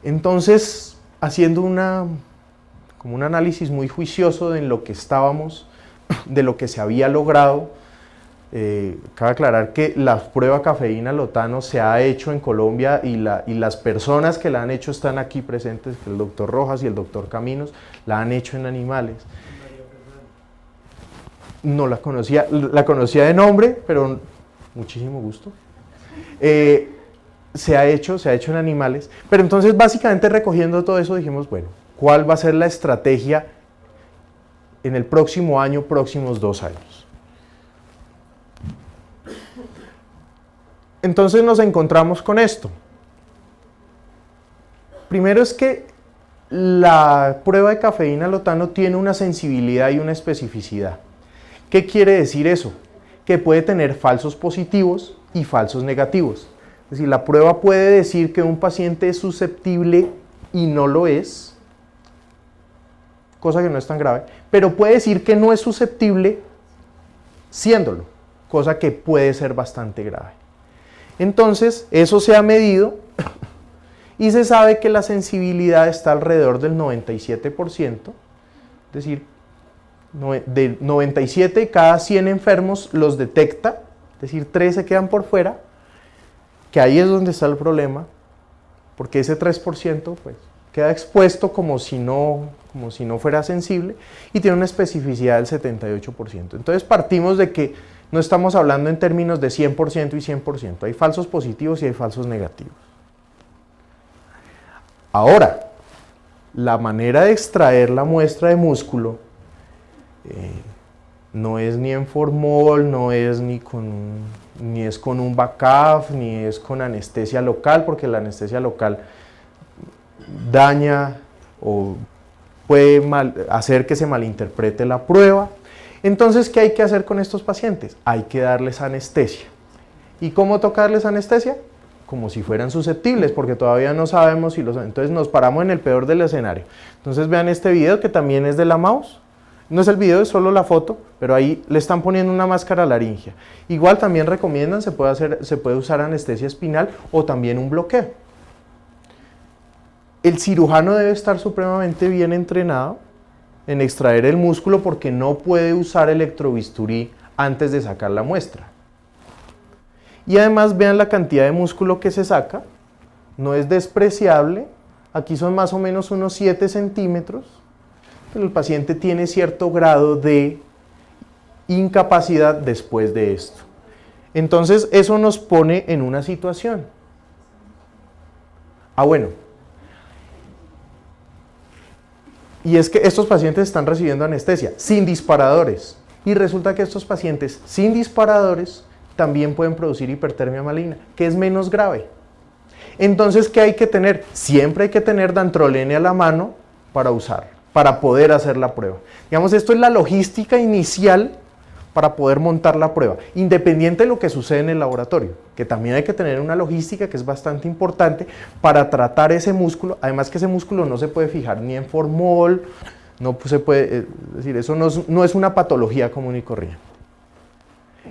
Speaker 1: Entonces, haciendo como un análisis muy juicioso de lo que estábamos, de lo que se había logrado, cabe aclarar que la prueba cafeína lotano se ha hecho en Colombia y las personas que la han hecho están aquí presentes, el doctor Rojas y el doctor Caminos, la han hecho en animales. No la conocía de nombre, pero muchísimo gusto. Se ha hecho en animales, pero entonces básicamente recogiendo todo eso dijimos, bueno, ¿cuál va a ser la estrategia en el próximo año, próximos 2 años? Entonces nos encontramos con esto. Primero es que la prueba de cafeína lotano tiene una sensibilidad y una especificidad. ¿Qué quiere decir eso? Que puede tener falsos positivos y falsos negativos. Es decir, la prueba puede decir que un paciente es susceptible y no lo es, cosa que no es tan grave, pero puede decir que no es susceptible siéndolo, cosa que puede ser bastante grave. Entonces, eso se ha medido y se sabe que la sensibilidad está alrededor del 97%, es decir, de 97 de cada 100 enfermos los detecta, es decir, 3 se quedan por fuera, que ahí es donde está el problema, porque ese 3% pues, queda expuesto como si no fuera sensible y tiene una especificidad del 78%. Entonces partimos de que no estamos hablando en términos de 100% y 100%, hay falsos positivos y hay falsos negativos. Ahora, la manera de extraer la muestra de músculo no es ni en formol, no es ni es con un BACAF, ni es con anestesia local, porque la anestesia local daña o puede hacer que se malinterprete la prueba. Entonces, ¿qué hay que hacer con estos pacientes? Hay que darles anestesia. ¿Y cómo tocarles anestesia? Como si fueran susceptibles, porque todavía no sabemos si los... Entonces nos paramos en el peor del escenario. Entonces vean este video que también es de la mouse. No es el video, es solo la foto, pero ahí le están poniendo una máscara laringea. Igual también recomiendan, se puede usar anestesia espinal o también un bloqueo. El cirujano debe estar supremamente bien entrenado en extraer el músculo porque no puede usar electrobisturí antes de sacar la muestra. Y además vean la cantidad de músculo que se saca, no es despreciable, aquí son más o menos unos 7 centímetros, pero el paciente tiene cierto grado de incapacidad después de esto. Entonces eso nos pone en una situación. Bueno, y es que estos pacientes están recibiendo anestesia sin disparadores, y resulta que estos pacientes sin disparadores también pueden producir hipertermia maligna, que es menos grave. Entonces, ¿qué hay que tener? Siempre hay que tener dantrolene a la mano para usar, para poder hacer la prueba. Digamos, esto es la logística inicial para poder montar la prueba, independiente de lo que sucede en el laboratorio, que también hay que tener una logística que es bastante importante para tratar ese músculo, además que ese músculo no se puede fijar ni en formol, no se puede, es decir, eso no es una patología común y corriente.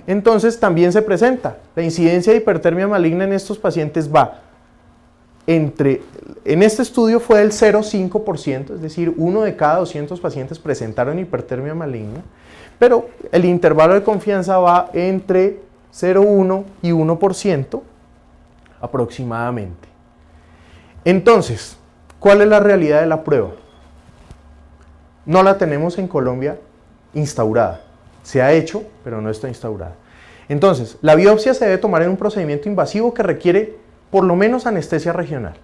Speaker 1: Entonces también se presenta, la incidencia de hipertermia maligna en estos pacientes va en este estudio fue del 0,5%, es decir, 1 de cada 200 pacientes presentaron hipertermia maligna, pero el intervalo de confianza va entre 0,1 y 1% aproximadamente. Entonces, ¿cuál es la realidad de la prueba? No la tenemos en Colombia instaurada. Se ha hecho, pero no está instaurada. Entonces, la biopsia se debe tomar en un procedimiento invasivo que requiere por lo menos anestesia regional,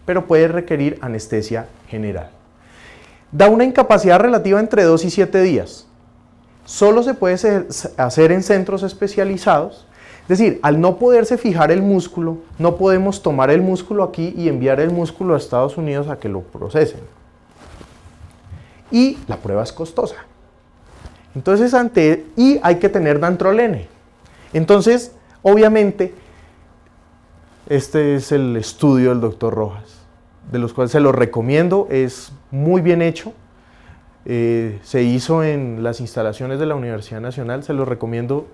Speaker 1: pero puede requerir anestesia general. Da una incapacidad relativa entre 2 y 7 días. Solo se puede hacer en centros especializados, es decir, al no poderse fijar el músculo, no podemos tomar el músculo aquí y enviar el músculo a Estados Unidos a que lo procesen. Y la prueba es costosa. Entonces, y hay que tener dantrolene. Entonces, obviamente, este es el estudio del doctor Rojas, de los cuales se lo recomiendo, es muy bien hecho. Se hizo en las instalaciones de la Universidad Nacional, se lo recomiendo,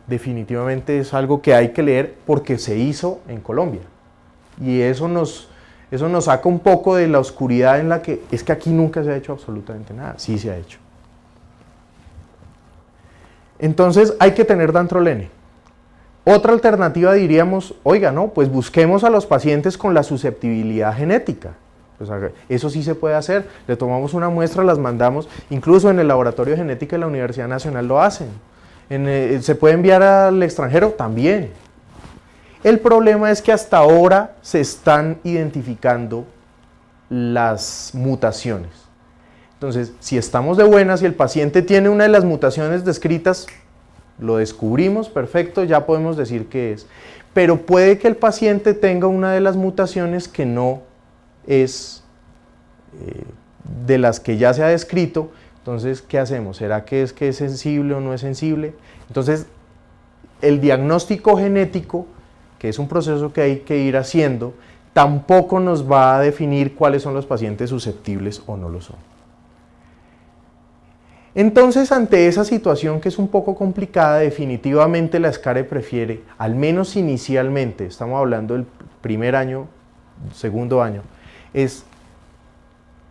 Speaker 1: definitivamente es algo que hay que leer porque se hizo en Colombia. Y eso nos saca un poco de la oscuridad en la que es que aquí nunca se ha hecho absolutamente nada, sí se ha hecho. Entonces hay que tener dantrolene. Otra alternativa diríamos, oiga, no, pues busquemos a los pacientes con la susceptibilidad genética. Pues eso sí se puede hacer, le tomamos una muestra, las mandamos, incluso en el laboratorio de genética de la Universidad Nacional lo hacen. ¿Se puede enviar al extranjero? También. El problema es que hasta ahora se están identificando las mutaciones. Entonces, si estamos de buenas y el paciente tiene una de las mutaciones descritas, lo descubrimos, perfecto, ya podemos decir qué es. Pero puede que el paciente tenga una de las mutaciones que no es de las que ya se ha descrito. Entonces, ¿qué hacemos? ¿Será que es sensible o no es sensible? Entonces, el diagnóstico genético, que es un proceso que hay que ir haciendo, tampoco nos va a definir cuáles son los pacientes susceptibles o no lo son. Entonces, ante esa situación que es un poco complicada, definitivamente la SCARE prefiere, al menos inicialmente, estamos hablando del primer año, segundo año, es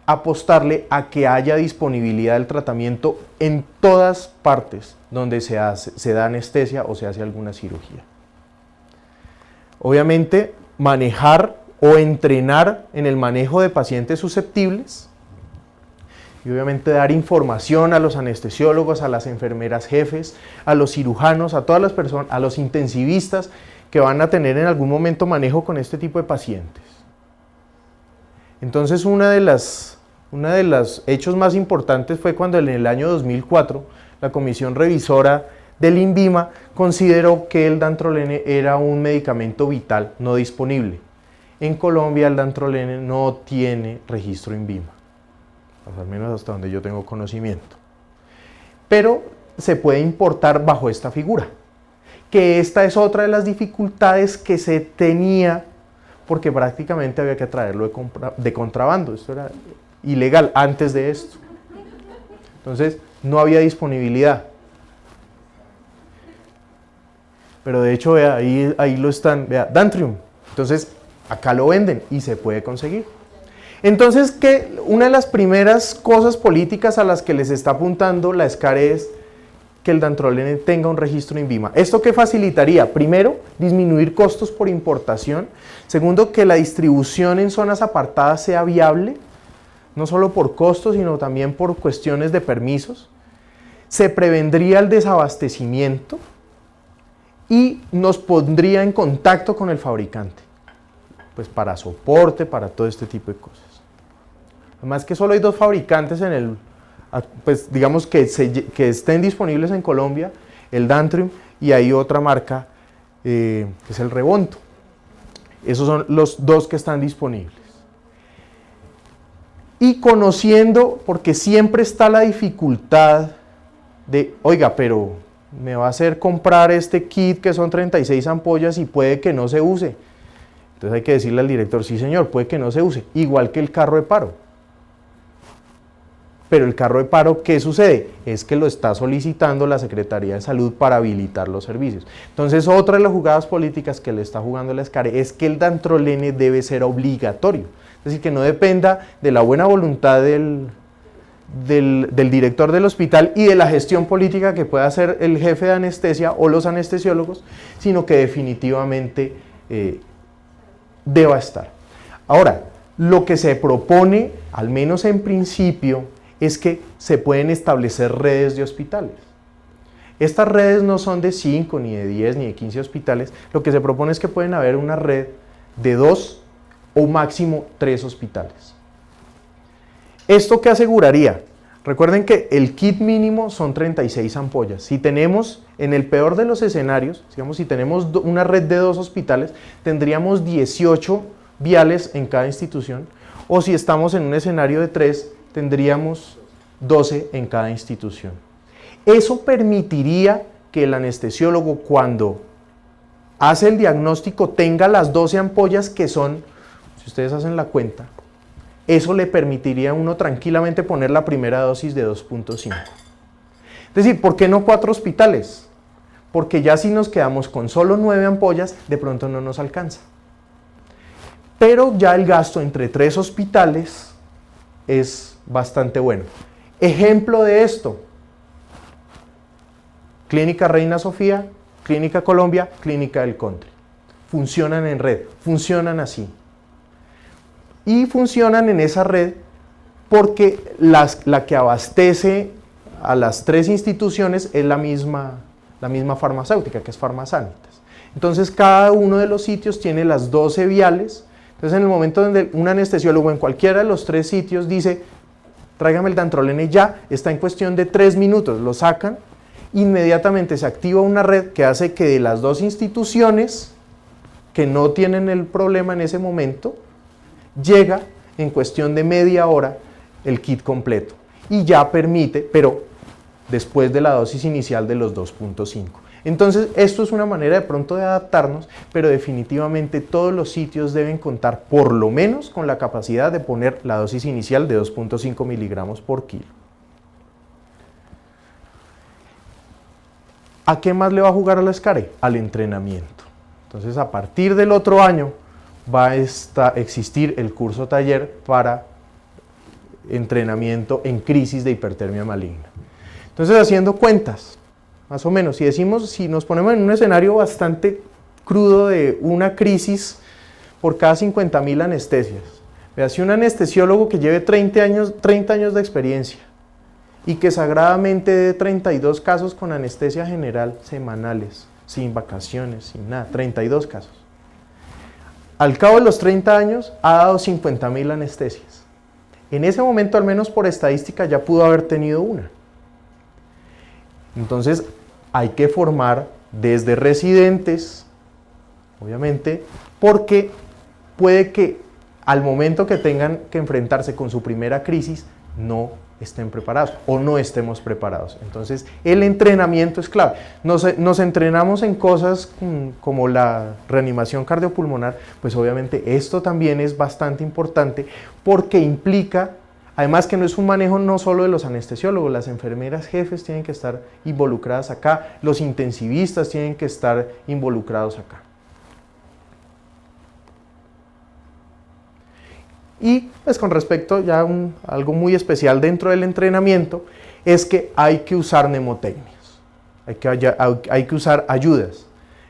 Speaker 1: apostarle a que haya disponibilidad del tratamiento en todas partes donde se da anestesia o se hace alguna cirugía. Obviamente, manejar o entrenar en el manejo de pacientes susceptibles y obviamente dar información a los anestesiólogos, a las enfermeras jefes, a los cirujanos, a todas las personas, a los intensivistas que van a tener en algún momento manejo con este tipo de pacientes. Entonces, una de los hechos más importantes fue cuando en el año 2004 la Comisión Revisora del INVIMA consideró que el dantrolene era un medicamento vital no disponible. En Colombia el dantrolene no tiene registro INVIMA, al menos hasta donde yo tengo conocimiento. Pero se puede importar bajo esta figura, que esta es otra de las dificultades que se tenía porque prácticamente había que traerlo de contrabando. Esto era ilegal antes de esto. Entonces, no había disponibilidad. Pero de hecho, vea, ahí lo están, vea, Dantrium. Entonces, acá lo venden y se puede conseguir. Entonces, una de las primeras cosas políticas a las que les está apuntando la SCARE es que el dantrolene tenga un registro INVIMA. ¿Esto qué facilitaría? Primero, disminuir costos por importación. Segundo, que la distribución en zonas apartadas sea viable, no solo por costos, sino también por cuestiones de permisos. Se prevendría el desabastecimiento y nos pondría en contacto con el fabricante, pues para soporte, para todo este tipo de cosas. Además que solo hay dos fabricantes pues digamos que estén disponibles en Colombia, el Dantrium, y hay otra marca que es el Revonto. Esos son los dos que están disponibles. Y conociendo, porque siempre está la dificultad de, oiga, pero me va a hacer comprar este kit que son 36 ampollas y puede que no se use. Entonces hay que decirle al director, sí señor, puede que no se use, igual que el carro de paro. Pero el carro de paro, ¿qué sucede? Es que lo está solicitando la Secretaría de Salud para habilitar los servicios. Entonces, otra de las jugadas políticas que le está jugando la SCARE es que el dantrolene debe ser obligatorio. Es decir, que no dependa de la buena voluntad del director del hospital y de la gestión política que pueda hacer el jefe de anestesia o los anestesiólogos, sino que definitivamente deba estar. Ahora, lo que se propone, al menos en principio, es que se pueden establecer redes de hospitales. Estas redes no son de 5, ni de 10, ni de 15 hospitales. Lo que se propone es que pueden haber una red de 2 o máximo 3 hospitales. ¿Esto qué aseguraría? Recuerden que el kit mínimo son 36 ampollas. Si tenemos, en el peor de los escenarios, digamos, si tenemos una red de 2 hospitales, tendríamos 18 viales en cada institución, o si estamos en un escenario de 3, tendríamos 12 en cada institución. Eso permitiría que el anestesiólogo, cuando hace el diagnóstico, tenga las 12 ampollas que son, si ustedes hacen la cuenta, eso le permitiría a uno tranquilamente poner la primera dosis de 2.5. Es decir, ¿por qué no 4 hospitales? Porque ya si nos quedamos con solo 9 ampollas, de pronto no nos alcanza. Pero ya el gasto entre 3 hospitales es bastante bueno. Ejemplo de esto: Clínica Reina Sofía, Clínica Colombia, Clínica del Country. Funcionan en red, funcionan así. Y funcionan en esa red porque la que abastece a las 3 instituciones es la misma farmacéutica, que es Farmasanitas. Entonces cada uno de los sitios tiene las 12 viales. Entonces en el momento donde un anestesiólogo en cualquiera de los 3 sitios dice, tráigame el dantrolene ya, está en cuestión de 3 minutos, lo sacan, inmediatamente se activa una red que hace que de las 2 instituciones que no tienen el problema en ese momento, llega en cuestión de media hora el kit completo y ya permite, pero después de la dosis inicial de los 2.5. Entonces, esto es una manera de pronto de adaptarnos, pero definitivamente todos los sitios deben contar por lo menos con la capacidad de poner la dosis inicial de 2.5 miligramos por kilo. ¿A qué más le va a jugar a la SCARE? Al entrenamiento. Entonces, a partir del otro año, va a existir el curso taller para entrenamiento en crisis de hipertermia maligna. Entonces, haciendo cuentas, más o menos, si nos ponemos en un escenario bastante crudo de una crisis por cada 50.000 anestesias. Vea, si un anestesiólogo que lleve 30 años de experiencia y que sagradamente dé 32 casos con anestesia general semanales, sin vacaciones, sin nada, 32 casos. Al cabo de los 30 años ha dado 50.000 anestesias. En ese momento, al menos por estadística, ya pudo haber tenido una. Entonces, hay que formar desde residentes, obviamente, porque puede que al momento que tengan que enfrentarse con su primera crisis, no estén preparados o no estemos preparados. Entonces, el entrenamiento es clave. Nos entrenamos en cosas como la reanimación cardiopulmonar, pues obviamente esto también es bastante importante porque implica, además que no es un manejo no solo de los anestesiólogos, las enfermeras jefes tienen que estar involucradas acá, los intensivistas tienen que estar involucrados acá. Y pues con respecto ya algo muy especial dentro del entrenamiento es que hay que usar mnemotecnias, hay que usar ayudas.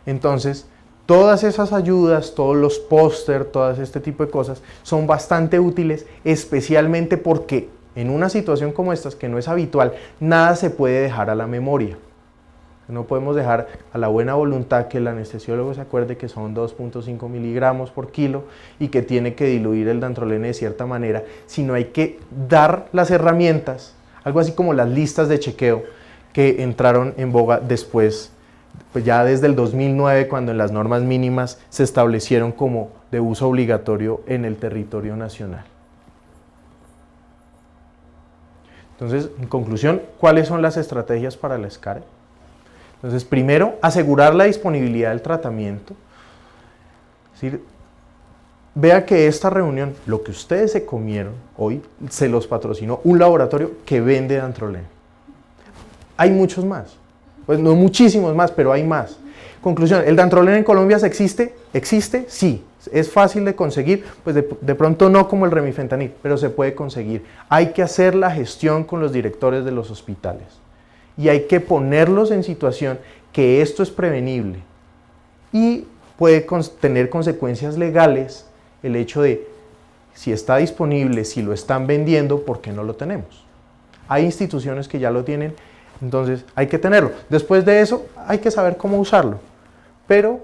Speaker 1: Entonces, todas esas ayudas, todos los póster, todas este tipo de cosas son bastante útiles, especialmente porque en una situación como esta, que no es habitual, nada se puede dejar a la memoria. No podemos dejar a la buena voluntad que el anestesiólogo se acuerde que son 2.5 miligramos por kilo y que tiene que diluir el dantrolene de cierta manera, sino hay que dar las herramientas, algo así como las listas de chequeo que entraron en boga después, pues ya desde el 2009, cuando en las normas mínimas se establecieron como de uso obligatorio en el territorio nacional. Entonces, en conclusión, ¿cuáles son las estrategias para la SCARE? Entonces, primero, asegurar la disponibilidad del tratamiento. Es decir, vea que esta reunión, lo que ustedes se comieron hoy, se los patrocinó un laboratorio que vende dantrolene. Hay muchos más, pues no muchísimos más, pero hay más. Conclusión, ¿el dantrolene en Colombia existe? ¿Existe? Sí. ¿Es fácil de conseguir? Pues de pronto no como el remifentanil, pero se puede conseguir. Hay que hacer la gestión con los directores de los hospitales. Y hay que ponerlos en situación que esto es prevenible y puede tener consecuencias legales el hecho de si está disponible, si lo están vendiendo, ¿por qué no lo tenemos? Hay instituciones que ya lo tienen, entonces hay que tenerlo. Después de eso hay que saber cómo usarlo, pero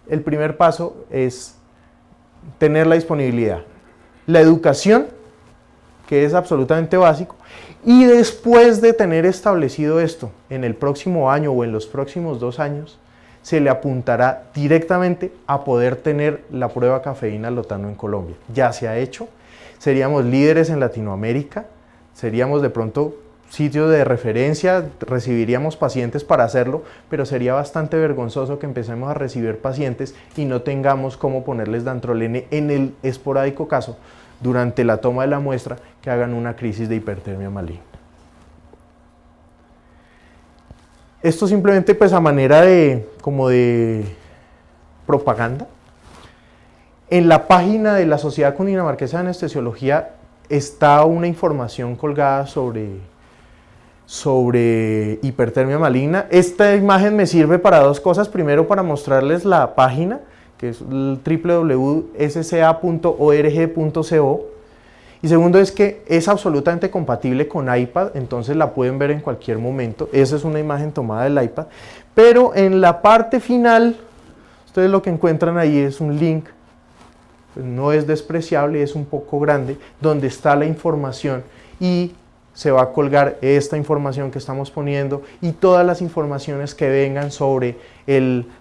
Speaker 1: el primer paso es tener la disponibilidad. La educación, que es absolutamente básico, y después de tener establecido esto, en el próximo año o en los próximos 2 años, se le apuntará directamente a poder tener la prueba cafeína lotano en Colombia. Ya se ha hecho, seríamos líderes en Latinoamérica, seríamos de pronto sitios de referencia, recibiríamos pacientes para hacerlo, pero sería bastante vergonzoso que empecemos a recibir pacientes y no tengamos cómo ponerles dantrolene en el esporádico caso durante la toma de la muestra que hagan una crisis de hipertermia maligna. Esto simplemente pues a manera de propaganda. En la página de la Sociedad Cundinamarquesa de Anestesiología está una información colgada sobre hipertermia maligna. Esta imagen me sirve para 2 cosas. Primero, para mostrarles la página, que es el www.sca.org.co, y segundo es que es absolutamente compatible con iPad, entonces la pueden ver en cualquier momento. Esa es una imagen tomada del iPad, pero en la parte final, ustedes lo que encuentran ahí es un link, pues no es despreciable, es un poco grande, donde está la información y se va a colgar esta información que estamos poniendo y todas las informaciones que vengan sobre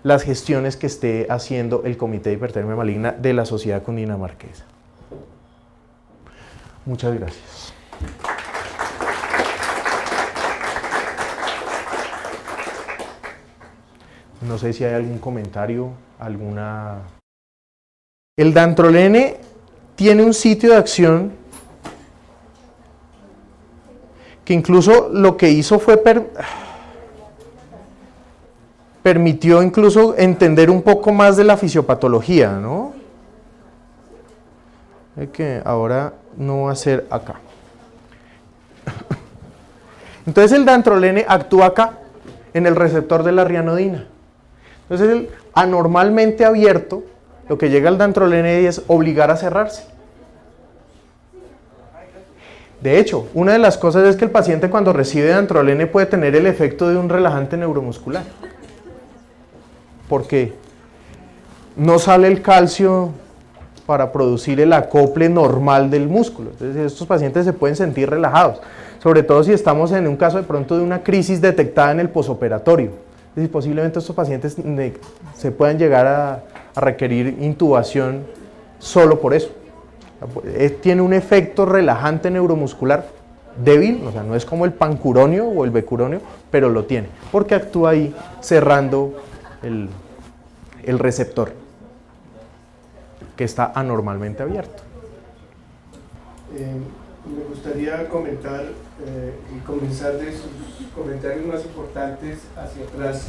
Speaker 1: las gestiones que esté haciendo el Comité de Hipertermia Maligna de la Sociedad Cundinamarquesa. Muchas gracias. No sé si hay algún comentario, El dantrolene tiene un sitio de acción que incluso lo que hizo fue permitió incluso entender un poco más de la fisiopatología, ¿no? que ahora no va a ser acá. Entonces el dantrolene actúa acá, en el receptor de la rianodina. Entonces el anormalmente abierto, lo que llega al dantrolene es obligar a cerrarse. De hecho, una de las cosas es que el paciente cuando recibe dantrolene puede tener el efecto de un relajante neuromuscular. Porque no sale el calcio para producir el acople normal del músculo. Entonces estos pacientes se pueden sentir relajados, sobre todo si estamos en un caso de pronto de una crisis detectada en el posoperatorio. Es decir, posiblemente estos pacientes se puedan llegar a requerir intubación solo por eso. Tiene un efecto relajante neuromuscular débil, o sea, no es como el pancuronio o el becuronio, pero lo tiene, porque actúa ahí cerrando el receptor, que está anormalmente abierto.
Speaker 2: Me gustaría comentar y comenzar de sus comentarios más importantes hacia atrás,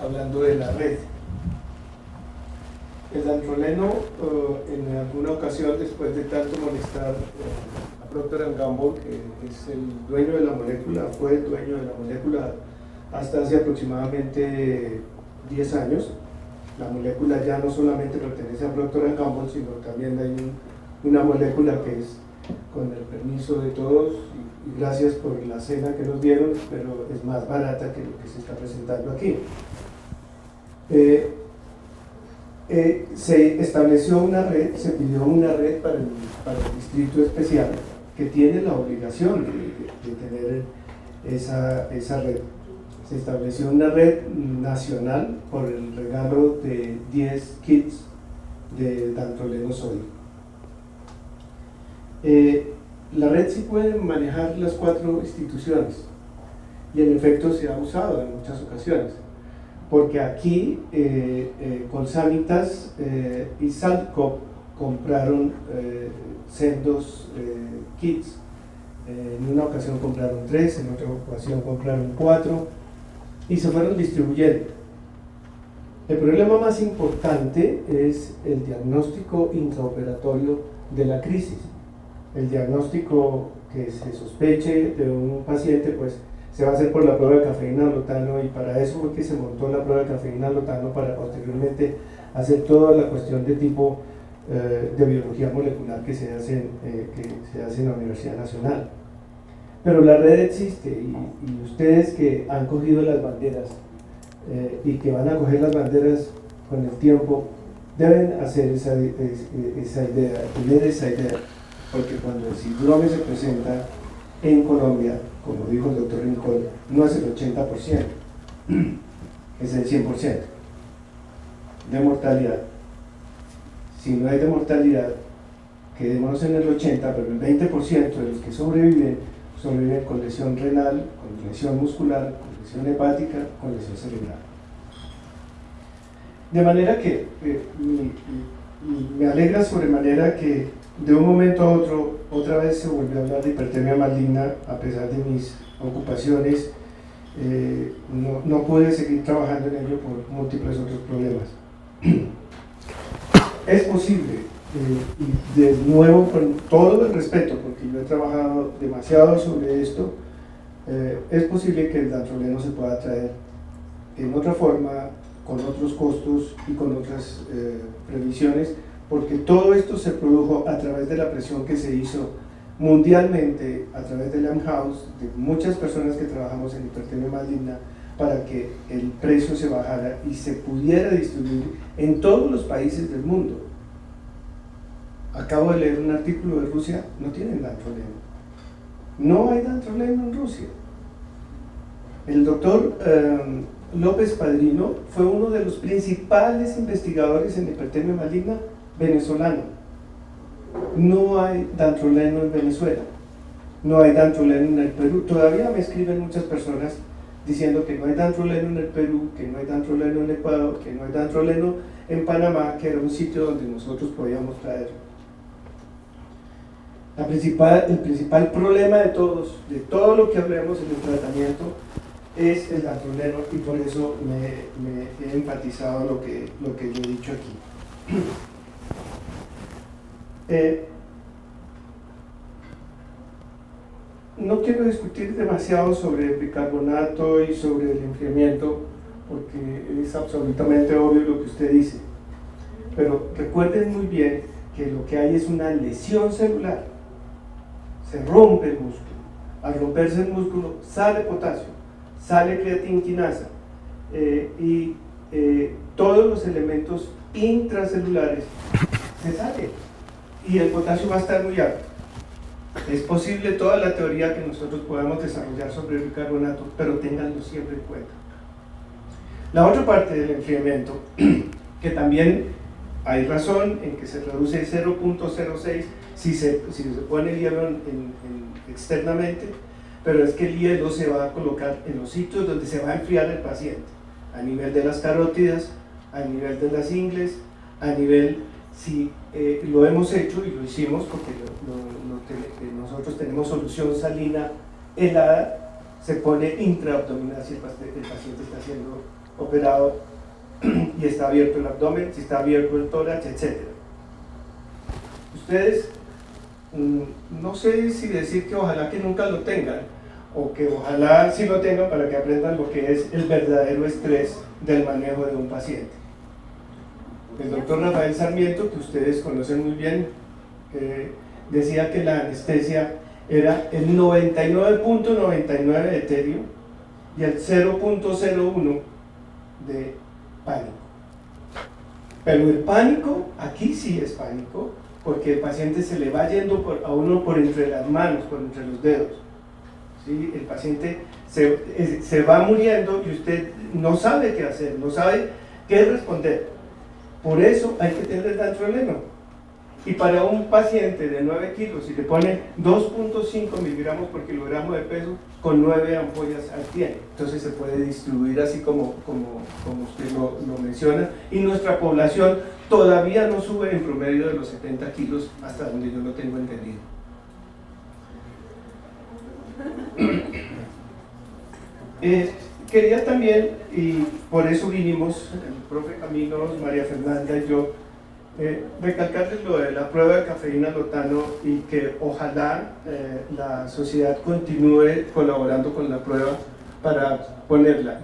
Speaker 2: hablando de la red. El dantroleno, en alguna ocasión, después de tanto molestar a Procter & Gamble, que es el dueño de la molécula, fue el dueño de la molécula hasta hace aproximadamente 10 años. La molécula ya no solamente pertenece a Procter & Gamble, sino también hay una molécula que es, con el permiso de todos, y gracias por la cena que nos dieron, pero es más barata que lo que se está presentando aquí. Se estableció una red, se pidió una red para el distrito especial que tiene la obligación de tener esa red. Se estableció una red nacional por el regalo de 10 kits de dantroleno sódico. La red sí puede manejar las 4 instituciones y en efecto se ha usado en muchas ocasiones, porque aquí Colsanitas y Saltcop compraron sendos kits. En una ocasión compraron 3, en otra ocasión compraron 4 y se fueron distribuyendo. El problema más importante es el diagnóstico intraoperatorio de la crisis. El diagnóstico que se sospeche de un paciente, pues se va a hacer por la prueba de cafeína-lotano, y para eso fue que se montó la prueba de cafeína-lotano, para posteriormente hacer toda la cuestión de tipo de biología molecular que se hace en la Universidad Nacional. Pero la red existe y ustedes que han cogido las banderas y que van a coger las banderas con el tiempo, deben hacer esa idea, tener esa idea, porque cuando el síndrome se presenta en Colombia, como dijo el doctor Rincón, no es el 80%, es el 100% de mortalidad. Si no hay de mortalidad, quedémonos en el 80%, pero el 20% de los que sobreviven con lesión renal, con lesión muscular, con lesión hepática, con lesión cerebral. De manera que me alegra sobremanera que de un momento a otro otra vez se volvió a hablar de hipertermia maligna, a pesar de mis ocupaciones. No pude seguir trabajando en ello por múltiples otros problemas. Es posible, y de nuevo con todo el respeto, porque yo he trabajado demasiado sobre esto, es posible que el dantroleno se pueda traer en otra forma, con otros costos y con otras previsiones, porque todo esto se produjo a través de la presión que se hizo mundialmente a través del AMHOUSE, de muchas personas que trabajamos en hipertermia maligna, para que el precio se bajara y se pudiera distribuir en todos los países del mundo. Acabo de leer un artículo de Rusia, no tienen dantroleno. No hay dantroleno en Rusia. El doctor López Padrino fue uno de los principales investigadores en hipertermia maligna venezolano. No hay dantroleno en Venezuela, no hay dantroleno en el Perú. Todavía me escriben muchas personas diciendo que no hay dantroleno en el Perú, que no hay dantroleno en Ecuador, que no hay dantroleno en Panamá, que era un sitio donde nosotros podíamos traerlo. El principal problema de todo lo que hablemos en el tratamiento, es el dantroleno, y por eso me he enfatizado lo que yo he dicho aquí. no quiero discutir demasiado sobre el bicarbonato y sobre el enfriamiento, porque es absolutamente obvio lo que usted dice. Pero recuerden muy bien que lo que hay es una lesión celular. Se rompe el músculo. Al romperse el músculo sale potasio, sale creatinquinasa y todos los elementos intracelulares se salen y el potasio va a estar muy alto. Es posible toda la teoría que nosotros podamos desarrollar sobre el bicarbonato, pero ténganlo siempre en cuenta. La otra parte del enfriamiento, que también hay razón en que se reduce 0.06 si se pone el hielo externamente, pero es que el hielo se va a colocar en los sitios donde se va a enfriar el paciente, a nivel de las carótidas, a nivel de las ingles, a nivel, si lo hemos hecho y lo hicimos porque nosotros tenemos solución salina helada, se pone intraabdominal si el paciente está siendo operado y está abierto el abdomen, si está abierto el tórax, etc. Ustedes, no sé si decir que ojalá que nunca lo tengan, o que ojalá sí lo tengan para que aprendan lo que es el verdadero estrés del manejo de un paciente. El doctor Rafael Sarmiento, que ustedes conocen muy bien, decía que la anestesia era el 99.99 de etéreo y el 0.01 de pánico. Pero el pánico, aquí sí es pánico, porque el paciente se le va yendo a uno por entre las manos, por entre los dedos. ¿Sí? El paciente se va muriendo y usted no sabe qué hacer, no sabe qué responder. Por eso hay que tener dantroleno. Y para un paciente de 9 kilos, si le pone 2.5 miligramos por kilogramo de peso, con 9 ampollas tiene. Entonces se puede distribuir así como usted lo menciona. Y nuestra población todavía no sube en promedio de los 70 kilos, hasta donde yo lo tengo entendido. Quería también, y por eso vinimos, el profe Caminos, María Fernanda y yo, recalcarles lo de la prueba de cafeína lotano y que ojalá la sociedad continúe colaborando con la prueba para ponerla.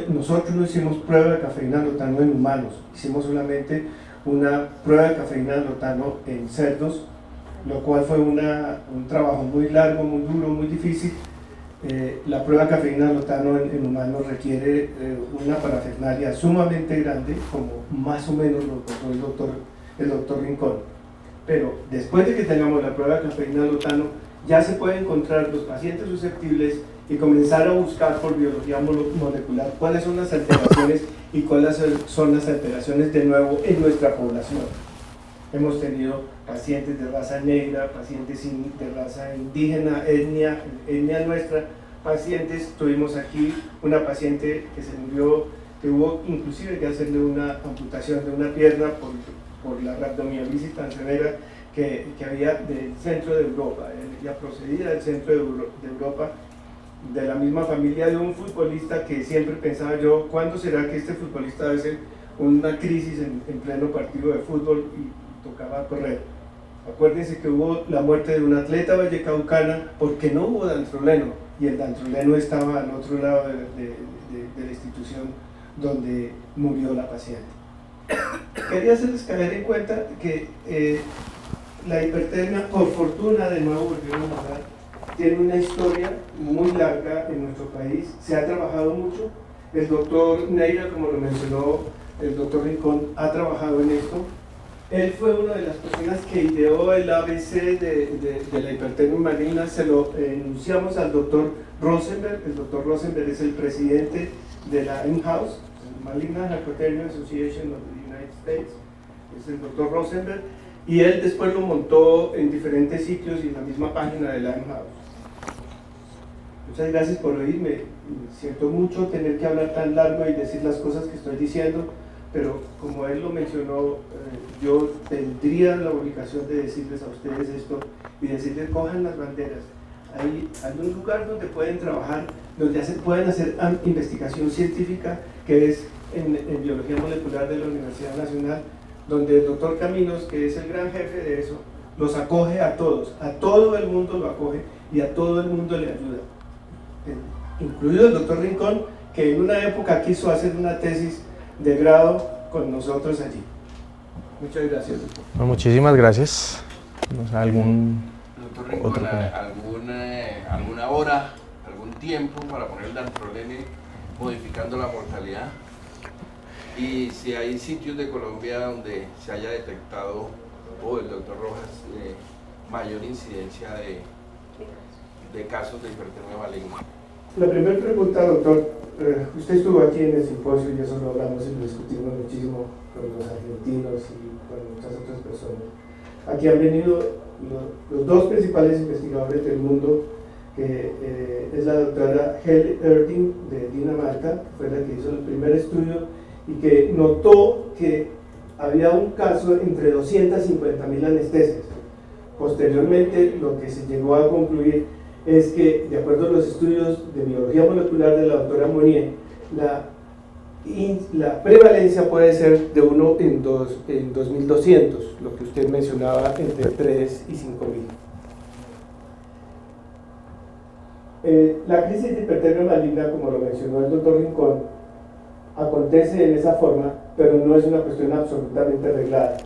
Speaker 2: Nosotros no hicimos prueba de cafeína lotano en humanos, hicimos solamente una prueba de cafeína lotano en cerdos, lo cual fue un trabajo muy largo, muy duro, muy difícil. La prueba de cafeína lotano en humanos requiere una parafernalia sumamente grande, como más o menos lo contó el doctor Rincón. Pero después de que tengamos la prueba de cafeína lotano, ya se puede encontrar los pacientes susceptibles y comenzar a buscar por biología molecular cuáles son las alteraciones y cuáles son las alteraciones de nuevo en nuestra población. Hemos tenido pacientes de raza negra, pacientes de raza indígena, etnia nuestra, pacientes, tuvimos aquí una paciente que se murió, que hubo inclusive que hacerle una amputación de una pierna por la rhabdomiolisis tan severa que había del centro de Europa. Ella procedía del centro de Europa, de la misma familia de un futbolista que siempre pensaba yo, ¿cuándo será que este futbolista va a hacer una crisis en pleno partido de fútbol y tocaba correr? Acuérdense que hubo la muerte de un atleta vallecaucana porque no hubo dantroleno y el dantroleno estaba al otro lado de la institución donde murió la paciente. Quería hacerles caer en cuenta que la hipertermia, por fortuna, de nuevo volvieron a hablar, tiene una historia muy larga en nuestro país, se ha trabajado mucho. El doctor Neira, como lo mencionó el doctor Rincón, ha trabajado en esto. Él fue una de las personas que ideó el ABC de la hipertermia maligna. Se lo enunciamos al doctor Rosenberg. El doctor Rosenberg es el presidente de la MHAUS, Malignant Hyperthermia Association of the United States. Es el doctor Rosenberg. Y él después lo montó en diferentes sitios y en la misma página de la MHAUS. Muchas gracias por oírme. Siento mucho tener que hablar tan largo y decir las cosas que estoy diciendo, pero como él lo mencionó, yo tendría la obligación de decirles a ustedes esto y decirles: cojan las banderas. Hay un lugar donde pueden trabajar, donde pueden hacer investigación científica, que es en biología molecular de la Universidad Nacional, donde el doctor Caminos, que es el gran jefe de eso, los acoge a todos, a todo el mundo lo acoge, y a todo el mundo le ayuda, incluido el doctor Rincón, que en una época quiso hacer una tesis de grado con nosotros allí. Muchas gracias, doctor.
Speaker 1: No, muchísimas gracias. No sé, ¿algún
Speaker 3: Doctor Rincón,
Speaker 1: otro
Speaker 3: alguna hora, algún tiempo para poner el dantrolene modificando la mortalidad? Y si hay sitios de Colombia donde se haya detectado, o el doctor Rojas, mayor incidencia de casos de hipertermia maligna.
Speaker 2: La primera pregunta, doctor, usted estuvo aquí en el simposio y eso lo hablamos y lo discutimos muchísimo con los argentinos y con muchas otras personas. Aquí han venido los dos principales investigadores del mundo, que es la doctora Helle Erding de Dinamarca, que fue la que hizo el primer estudio y que notó que había un caso entre 250.000 anestesias. Posteriormente, lo que se llegó a concluir es que, de acuerdo a los estudios de biología molecular de la doctora Monnier, la prevalencia puede ser de 1 en 2.200, lo que usted mencionaba entre 3 y 5.000. La crisis de hipertermia maligna, como lo mencionó el doctor Rincón, acontece en esa forma, pero no es una cuestión absolutamente arreglada.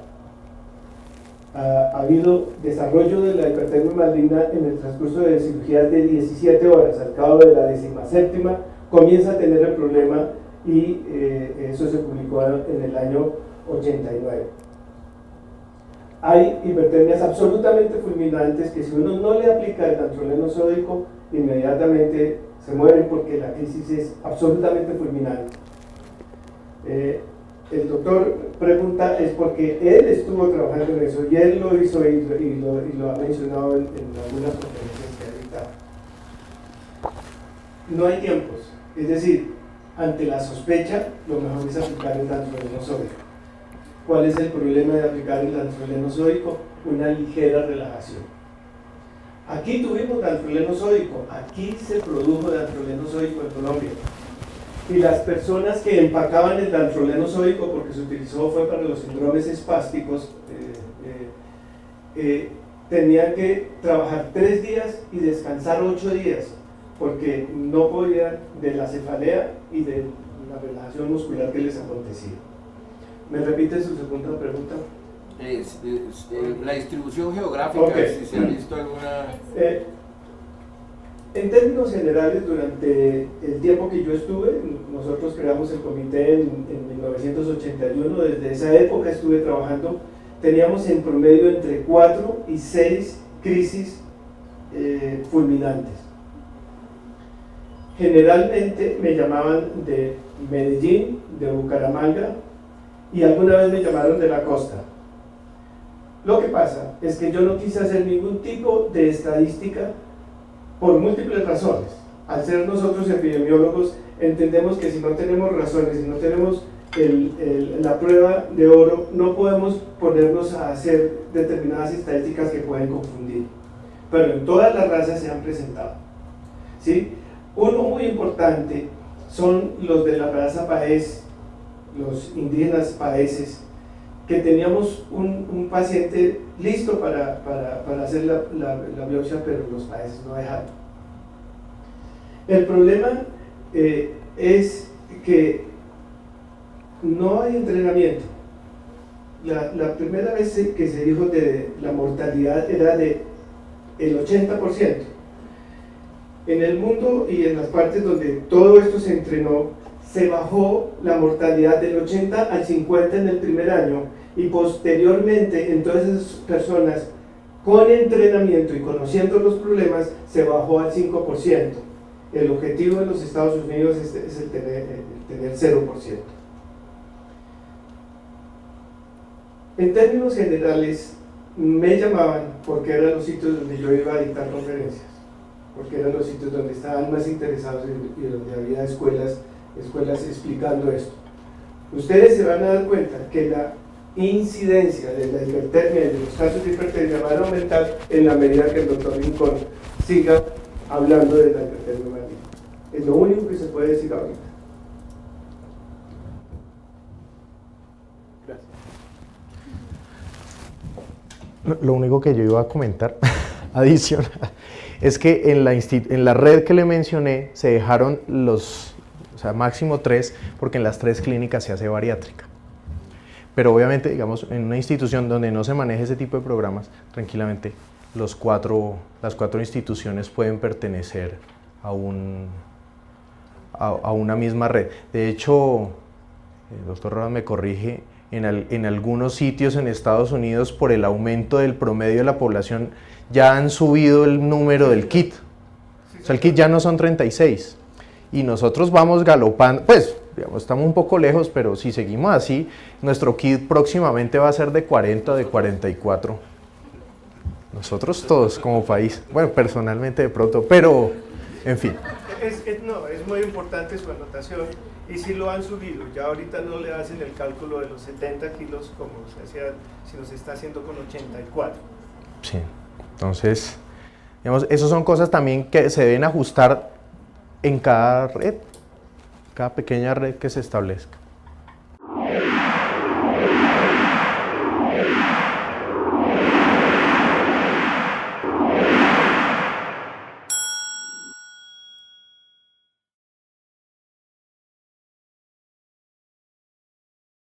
Speaker 2: Ha habido desarrollo de la hipertermia maligna en el transcurso de cirugías de 17 horas. Al cabo de la 17ª comienza a tener el problema y eso se publicó en el año 89. Hay hipertermias absolutamente fulminantes que si uno no le aplica el dantroleno sódico, inmediatamente se mueren porque la crisis es absolutamente fulminante. El doctor pregunta es porque él estuvo trabajando en eso y él lo hizo y lo ha mencionado en algunas conferencias que ha dictado. No hay tiempos, es decir, ante la sospecha lo mejor es aplicar el dantroleno sódico. ¿Cuál es el problema de aplicar el dantroleno sódico? Una ligera relajación. Aquí tuvimos dantroleno sódico, aquí se produjo dantroleno sódico en Colombia. Y las personas que empacaban el dantroleno sódico, porque se utilizó fue para los síndromes espásticos, tenían que trabajar 3 días y descansar 8 días, porque no podían de la cefalea y de la relajación muscular que les acontecía. ¿Me repite su segunda pregunta?
Speaker 3: La distribución geográfica,
Speaker 2: Okay.
Speaker 3: si se ha visto alguna...
Speaker 2: En términos generales, durante el tiempo que yo estuve, nosotros creamos el comité en 1981, desde esa época estuve trabajando, teníamos en promedio entre 4 y 6 crisis fulminantes. Generalmente me llamaban de Medellín, de Bucaramanga y alguna vez me llamaron de la costa. Lo que pasa es que yo no quise hacer ningún tipo de estadística por múltiples razones. Al ser nosotros epidemiólogos, entendemos que si no tenemos razones, si no tenemos la prueba de oro, no podemos ponernos a hacer determinadas estadísticas que pueden confundir. Pero en todas las razas se han presentado, ¿sí? Uno muy importante son los de la raza paez, los indígenas paeses, que teníamos un paciente listo para hacer la biopsia, pero los países no dejaron. El problema es que no hay entrenamiento. La primera vez que se dijo de la mortalidad era de el 80%. En el mundo y en las partes donde todo esto se entrenó, se bajó la mortalidad del 80 al 50 en el primer año, y posteriormente en todas esas personas con entrenamiento y conociendo los problemas se bajó al 5%. El objetivo de los Estados Unidos es el tener 0%. En términos generales, me llamaban porque eran los sitios donde yo iba a dictar conferencias, porque eran los sitios donde estaban más interesados y donde había escuelas explicando esto. Ustedes se van a dar cuenta que la incidencia de la hipertermia y de los casos de hipertermia van a aumentar en la medida que el doctor Rincón siga hablando de la hipertermia maligna. Es lo único que se puede decir ahorita. Gracias.
Speaker 1: Lo único que yo iba a comentar, adicional, es que en la red que le mencioné se dejaron o sea, máximo 3, porque en las 3 clínicas se hace bariátrica. Pero obviamente, digamos, en una institución donde no se maneje ese tipo de programas, tranquilamente las 4 instituciones pueden pertenecer a una misma red. De hecho, el doctor Rodas me corrige, en algunos sitios en Estados Unidos, por el aumento del promedio de la población, ya han subido el número del kit. O sea, el kit ya no son 36. Y nosotros vamos galopando, pues, digamos, estamos un poco lejos, pero si seguimos así, nuestro kit próximamente va a ser de 40, de 44. Nosotros todos como país, bueno, personalmente de pronto, pero, en fin.
Speaker 2: No, es muy importante su anotación, y sí lo han subido. Ya ahorita no le hacen el cálculo de los 70 kilos como se hacía, sino se está haciendo con 84.
Speaker 1: Sí, entonces, digamos, esas son cosas también que se deben ajustar en cada red, cada pequeña red que se establezca.